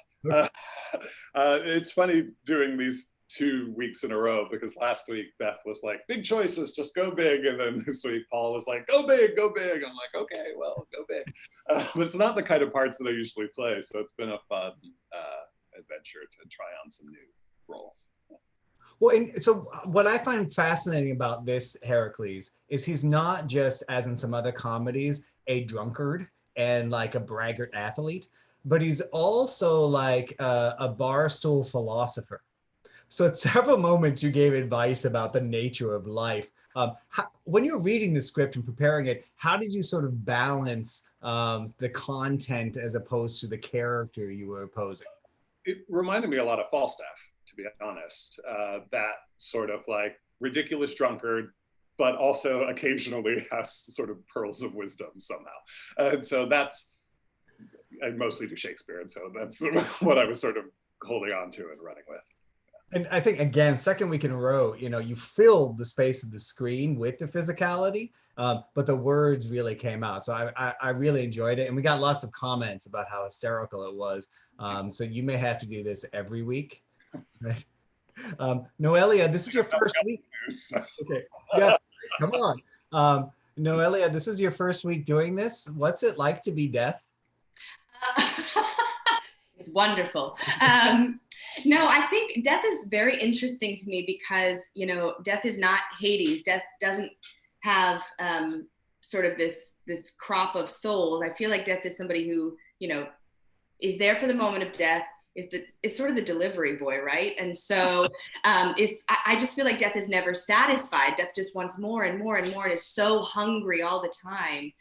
Speaker 8: It's funny doing these 2 weeks in a row, because last week Beth was like, big choices, just go big. And then this week Paul was like, go big, go big. I'm like, okay, well, go big. But it's not the kind of parts that I usually play. So it's been a fun adventure to try on some new roles.
Speaker 4: Well, and so what I find fascinating about this Heracles is he's not just, as in some other comedies, a drunkard and like a braggart athlete, but he's also like a barstool philosopher. So at several moments you gave advice about the nature of life. When you're reading the script and preparing it, how did you sort of balance the content as opposed to the character you were posing?
Speaker 8: It reminded me a lot of Falstaff, to be honest. That sort of like ridiculous drunkard, but also occasionally has sort of pearls of wisdom somehow. And so I mostly do Shakespeare, and so that's what I was sort of holding on to and running with.
Speaker 4: And I think, again, second week in a row, you filled the space of the screen with the physicality, but the words really came out. So I really enjoyed it. And we got lots of comments about how hysterical it was. So you may have to do this every week. Right? Noelia, this is your first week. Okay, yeah, come on. Noelia, this is your first week doing this. What's it like to be Death?
Speaker 2: It's wonderful. No, I think Death is very interesting to me because, Death is not Hades. Death doesn't have sort of this crop of souls. I feel like Death is somebody who, is there for the moment of death, is sort of the delivery boy, right? And so I just feel like Death is never satisfied. Death just wants more and more and more and is so hungry all the time.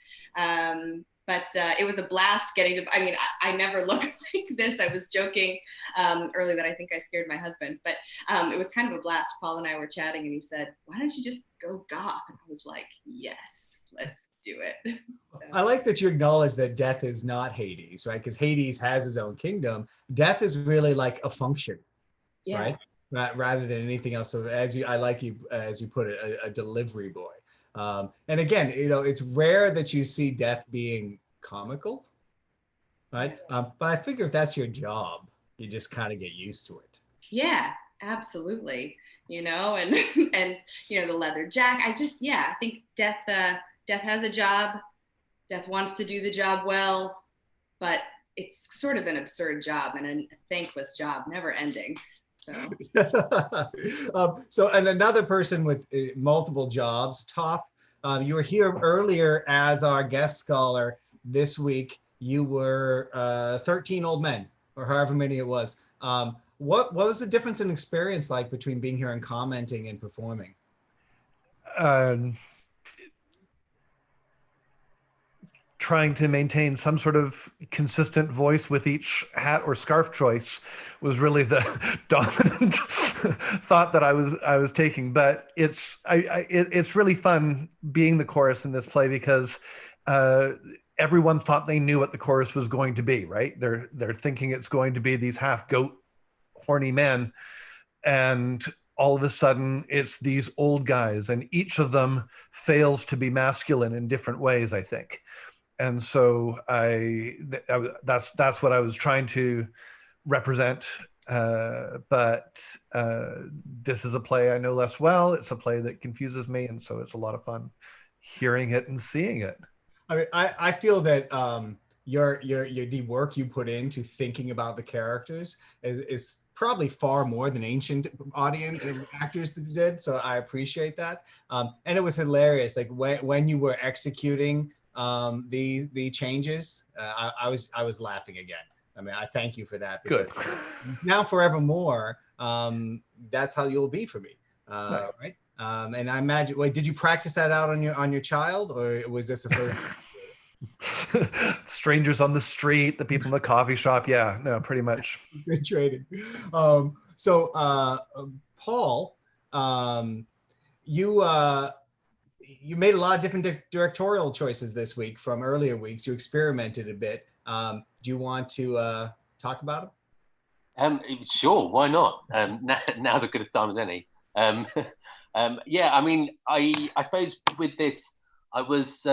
Speaker 2: But it was a blast getting to, I never look like this. I was joking earlier that I think I scared my husband, but it was kind of a blast. Paul and I were chatting and he said, why don't you just go goth? And I was like, yes, let's do it. So.
Speaker 4: I like that you acknowledge that Death is not Hades, right? Because Hades has his own kingdom. Death is really like a function, right? Rather than anything else. So as you put it, a delivery boy. And again, it's rare that you see Death being comical, right? But I figure if that's your job, you just kind of get used to it.
Speaker 2: Yeah, absolutely. And the leather jack. I think Death has a job. Death wants to do the job well, but it's sort of an absurd job and a thankless job, never ending.
Speaker 4: So, and another person with multiple jobs, Toph, you were here earlier as our guest scholar. This week, you were 13 old men, or however many it was. What was the difference in experience like between being here and commenting and performing?
Speaker 3: trying to maintain some sort of consistent voice with each hat or scarf choice was really the dominant thought that I was taking. But it's really fun being the chorus in this play because everyone thought they knew what the chorus was going to be, right? They're thinking it's going to be these half goat horny men, and all of a sudden it's these old guys, and each of them fails to be masculine in different ways, I think. And so that's what I was trying to represent. But this is a play I know less well. It's a play that confuses me, and so it's a lot of fun hearing it and seeing it.
Speaker 4: I mean, I feel that your the work you put into thinking about the characters is probably far more than ancient audience actors did. So I appreciate that. And it was hilarious. Like when you were executing the changes, I was laughing again. I mean, I thank you for that.
Speaker 3: Good.
Speaker 4: Now forevermore, that's how you'll be for me,
Speaker 3: Nice.
Speaker 4: right? And I imagine. Wait, did you practice that out on your child, or was this the first?
Speaker 3: Strangers on the street, the people in the coffee shop. Yeah, no, pretty much.
Speaker 4: Good training. Paul, you made a lot of different directorial choices this week from earlier weeks. You experimented a bit. Do you want to talk about them?
Speaker 1: Sure, why not? Now's as good a time as any. Yeah, I mean, I suppose with this, I was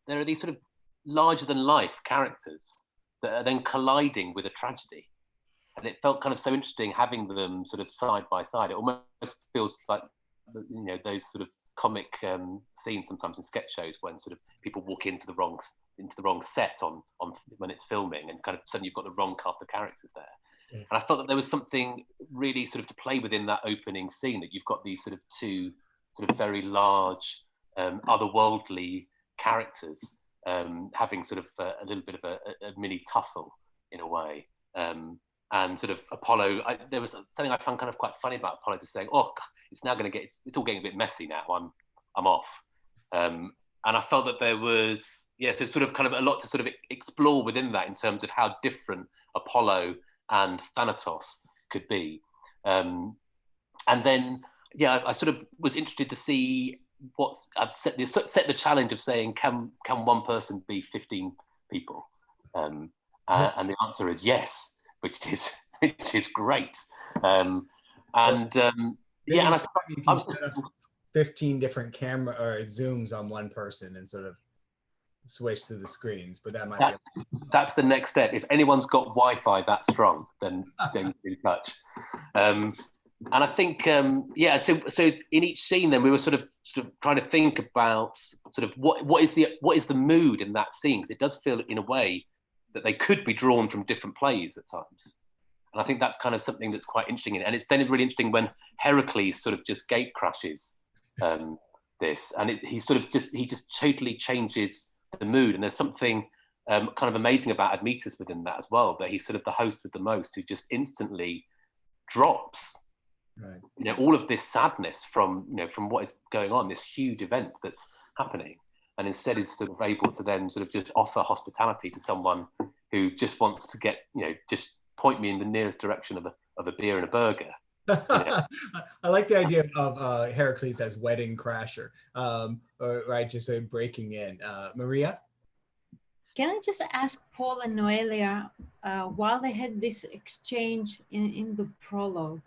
Speaker 1: there are these sort of larger than life characters that are then colliding with a tragedy, and it felt kind of so interesting having them sort of side by side. It almost feels like, you know, those sort of comic scenes sometimes in sketch shows when sort of people walk into the wrong set on when it's filming, and kind of suddenly you've got the wrong cast of characters there. Yeah. And I felt that there was something really sort of to play within that opening scene, that you've got these sort of two sort of very large otherworldly characters having sort of a little bit of a mini tussle in a way. And sort of Apollo, there was something I found kind of quite funny about Apollo, just saying, "Oh, it's now going to get, it's all getting a bit messy now. I'm off." And I felt that there was, so sort of kind of a lot to sort of explore within that in terms of how different Apollo and Thanatos could be. And then, I sort of was interested to see I've set the challenge of saying, can one person be 15 people? And the answer is yes, which is great. And I was
Speaker 4: set up 15 different camera or zooms on one person and sort of switch through the screens, but that might be
Speaker 1: that's the next step. If anyone's got Wi-Fi that strong, then get in touch. And I think, so in each scene, then we were sort of trying to think about sort of what is the mood in that scene, because it does feel in a way that they could be drawn from different plays at times. And I think that's kind of something that's quite interesting. And it's then really interesting when Heracles sort of just gate crashes this, and he just totally changes the mood. And there's something kind of amazing about Admetus within that as well, that he's sort of the host with the most, who just instantly drops. Right. You know, all of this sadness from what is going on, this huge event that's happening, and instead is sort of able to then sort of just offer hospitality to someone who just wants to get, just point me in the nearest direction of a beer and a burger.
Speaker 4: I like the idea of Heracles as wedding crasher, right? Just breaking in. Maria?
Speaker 5: Can I just ask Paul and Noelia, while they had this exchange in the prologue,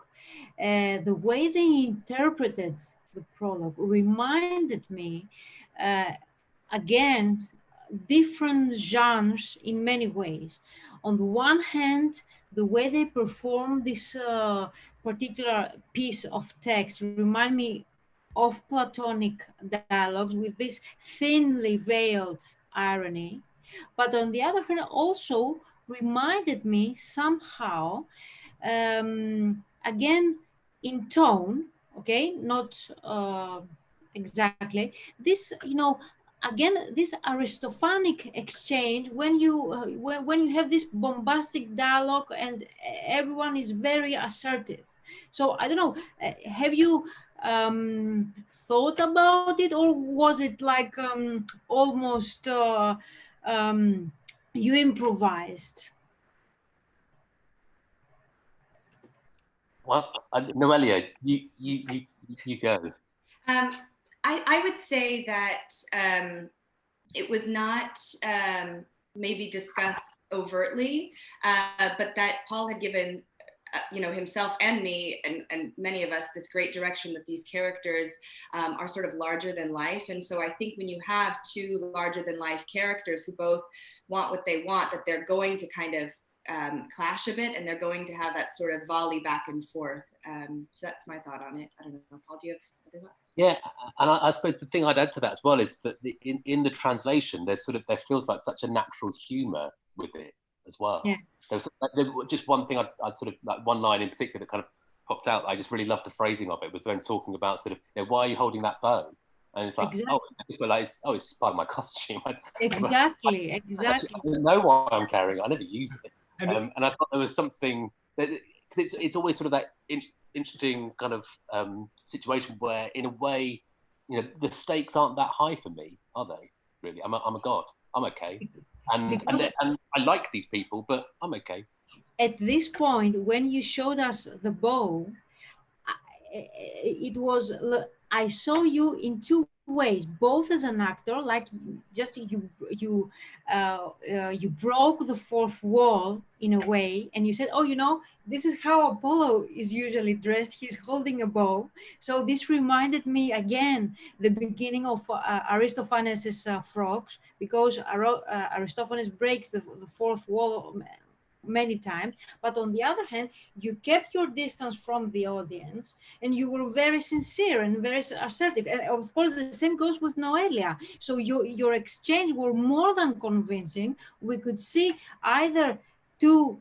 Speaker 5: the way they interpreted the prologue reminded me, again, different genres in many ways. On the one hand, the way they perform this particular piece of text remind me of Platonic dialogues with this thinly veiled irony. But on the other hand, also reminded me somehow, again, in tone, okay, not exactly, this, again, this Aristophanic exchange when you have this bombastic dialogue and everyone is very assertive. So I don't know, have you thought about it, or was it like almost you improvised?
Speaker 1: Well, Noelia, you go.
Speaker 2: I would say that it was not maybe discussed overtly, but that Paul had given himself and me and many of us this great direction that these characters are sort of larger than life. And so I think when you have two larger than life characters who both want what they want, that they're going to kind of clash a bit, and they're going to have that sort of volley back and forth. So that's my thought on it. I don't know, Paul, do you have other thoughts?
Speaker 1: Yeah, and I suppose the thing I'd add to that as well is that in the translation, there feels like such a natural humour with it as well.
Speaker 5: Yeah.
Speaker 1: There was just one thing I'd sort of, like one line in particular that kind of popped out. I just really loved the phrasing of it, was when talking about sort of, why are you holding that bow? And it's like, exactly. It's part of my costume.
Speaker 5: Exactly.
Speaker 1: I don't know why I'm carrying it. I never use it. And I thought there was something that it's always sort of that interesting kind of situation where, in a way, the stakes aren't that high for me, are they? Really, I'm a god. I'm okay, and I like these people, but I'm okay.
Speaker 5: At this point, when you showed us the bow, it was, I saw you in two ways, both as an actor, like just you broke the fourth wall in a way, and you said, oh, this is how Apollo is usually dressed. He's holding a bow. So this reminded me again the beginning of Aristophanes' frogs, because Aristophanes breaks the fourth wall many times, but on the other hand, you kept your distance from the audience, and you were very sincere and very assertive. And of course, the same goes with Noelia. So your exchange were more than convincing. We could see either two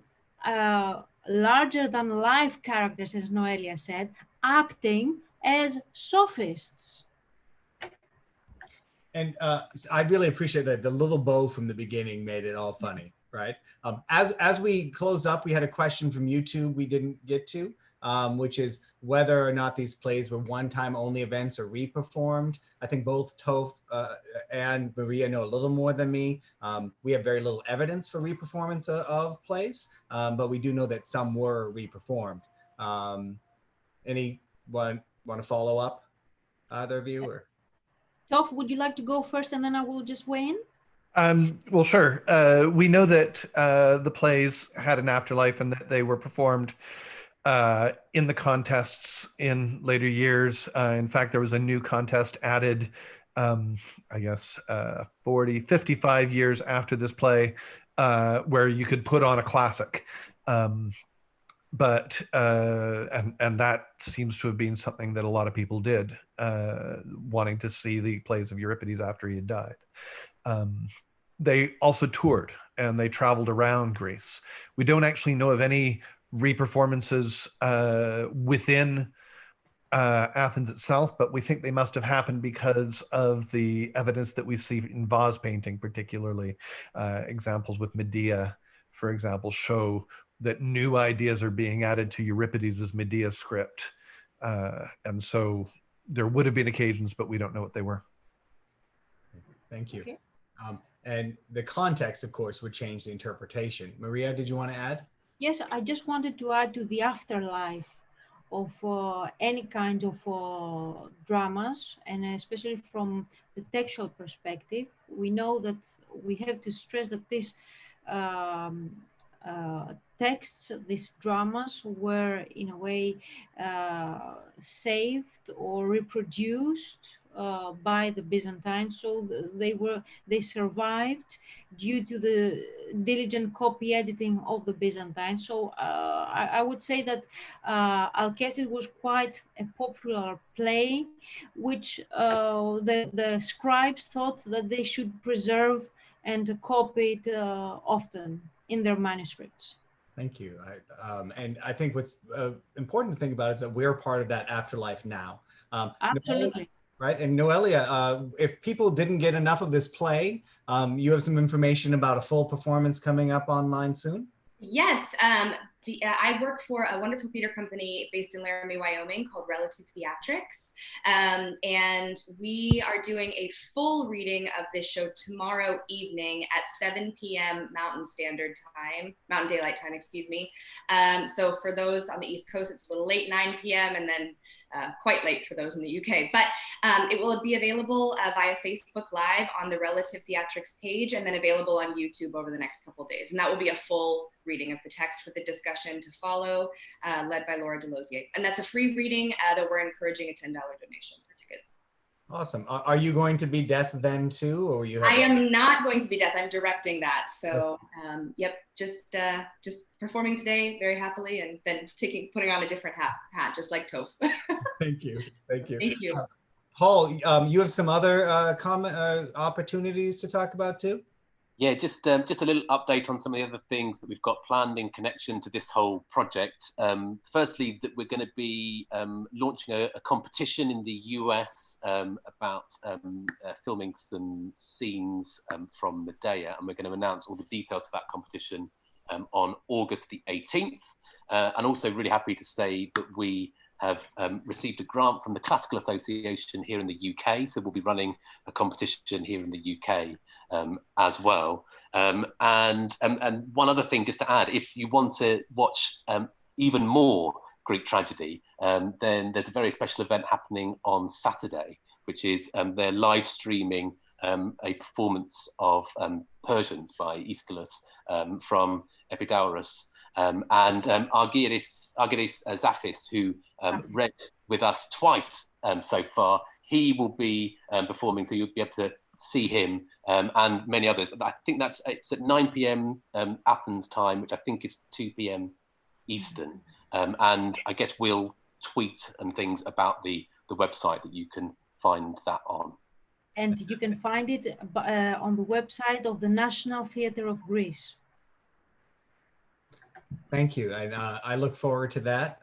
Speaker 5: larger than life characters, as Noelia said, acting as sophists.
Speaker 4: And I really appreciate that the little bow from the beginning made it all funny. Right. As we close up, we had a question from YouTube we didn't get to, which is whether or not these plays were one-time only events or reperformed. I think both Toph and Maria know a little more than me. We have very little evidence for reperformance of plays, but we do know that some were reperformed. Anyone want to follow up, either of you? Or?
Speaker 5: Toph, would you like to go first, and then I will just weigh in?
Speaker 3: Well, sure. We know that the plays had an afterlife and that they were performed in the contests in later years. In fact, there was a new contest added, I guess, 55 years after this play, where you could put on a classic. But that seems to have been something that a lot of people did, wanting to see the plays of Euripides after he had died. They also toured and they traveled around Greece. We don't actually know of any reperformances within Athens itself, but we think they must have happened because of the evidence that we see in vase painting, particularly. Examples with Medea, for example, show that new ideas are being added to Euripides' Medea script. And so there would have been occasions, but we don't know what they were.
Speaker 4: Thank you. Okay. And the context, of course, would change the interpretation. Maria, did you want to add?
Speaker 5: Yes, I just wanted to add to the afterlife of any kind of dramas, and especially from the textual perspective. We know that we have to stress that this texts, these dramas, were in a way saved or reproduced by the Byzantines, so they survived due to the diligent copy editing of the Byzantines. So I would say that Alcestis was quite a popular play, which the scribes thought that they should preserve and copy it often in their manuscripts.
Speaker 4: Thank you. And I think what's important to think about is that we're part of that afterlife now.
Speaker 5: Absolutely.
Speaker 4: Noelia, right. And Noelia, if people didn't get enough of this play, you have some information about a full performance coming up online soon?
Speaker 2: Yes. I work for a wonderful theater company based in Laramie, Wyoming called Relative Theatrics. And we are doing a full reading of this show tomorrow evening at 7 p.m. Mountain Daylight Time, excuse me. So for those on the East Coast, it's a little late, 9 p.m. and then quite late for those in the UK. But it will be available via Facebook Live on the Relative Theatrics page, and then available on YouTube over the next couple of days. And that will be a full reading of the text with the discussion to follow, led by Laura Delosier. And that's a free reading, though we're encouraging a $10 donation for tickets.
Speaker 4: Awesome. Are you going to be Death then too, or you have?
Speaker 2: I am not going to be Death. I'm directing that. So, yep, just performing today very happily, and then putting on a different hat, just like Toph.
Speaker 4: Thank you. Thank you.
Speaker 2: Thank you.
Speaker 4: Paul, you have some other opportunities to talk about too?
Speaker 1: Yeah, just a little update on some of the other things that we've got planned in connection to this whole project. Firstly, that we're going to be launching a competition in the US about filming some scenes from Medea, and we're going to announce all the details of that competition on August the 18th. And also really happy to say that we have received a grant from the Classical Association here in the UK, so we'll be running a competition here in the UK as well. And one other thing just to add, if you want to watch even more Greek tragedy, then there's a very special event happening on Saturday, which is they're live streaming a performance of Persians by Aeschylus from Epidaurus. And Argyris Zaphis, who read with us twice so far, he will be performing, so you'll be able to see him and many others. I think it's at 9 p.m. Athens time, which I think is 2 p.m. Eastern. And I guess we'll tweet and things about the website that you can find that on.
Speaker 5: And you can find it on the website of the National Theatre of Greece.
Speaker 4: Thank you. And I look forward to that.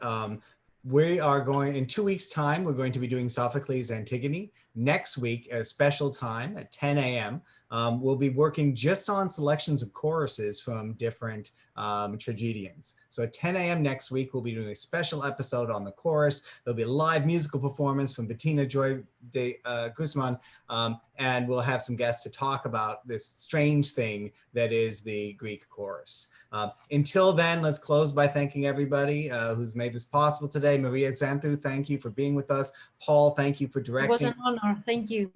Speaker 4: We are going, in 2 weeks' time, we're going to be doing Sophocles' Antigone. Next week, a special time at 10 a.m., we'll be working just on selections of choruses from different tragedians. So at 10 a.m. next week, we'll be doing a special episode on the chorus. There'll be a live musical performance from Bettina Joy de Guzman, and we'll have some guests to talk about this strange thing that is the Greek chorus. Until then, let's close by thanking everybody who's made this possible today. Maria Xanthou, thank you for being with us. Paul, thank you for directing.
Speaker 5: It was an honor. Thank you.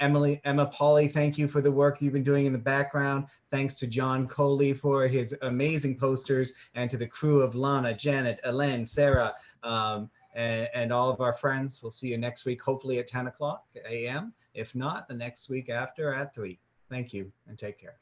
Speaker 4: Emma Polly, thank you for the work you've been doing in the background. Thanks to John Coley for his amazing posters, and to the crew of Lana, Janet, Elaine, Sarah, and all of our friends. We'll see you next week, hopefully at 10 o'clock a.m. If not, the next week after at 3. Thank you and take care.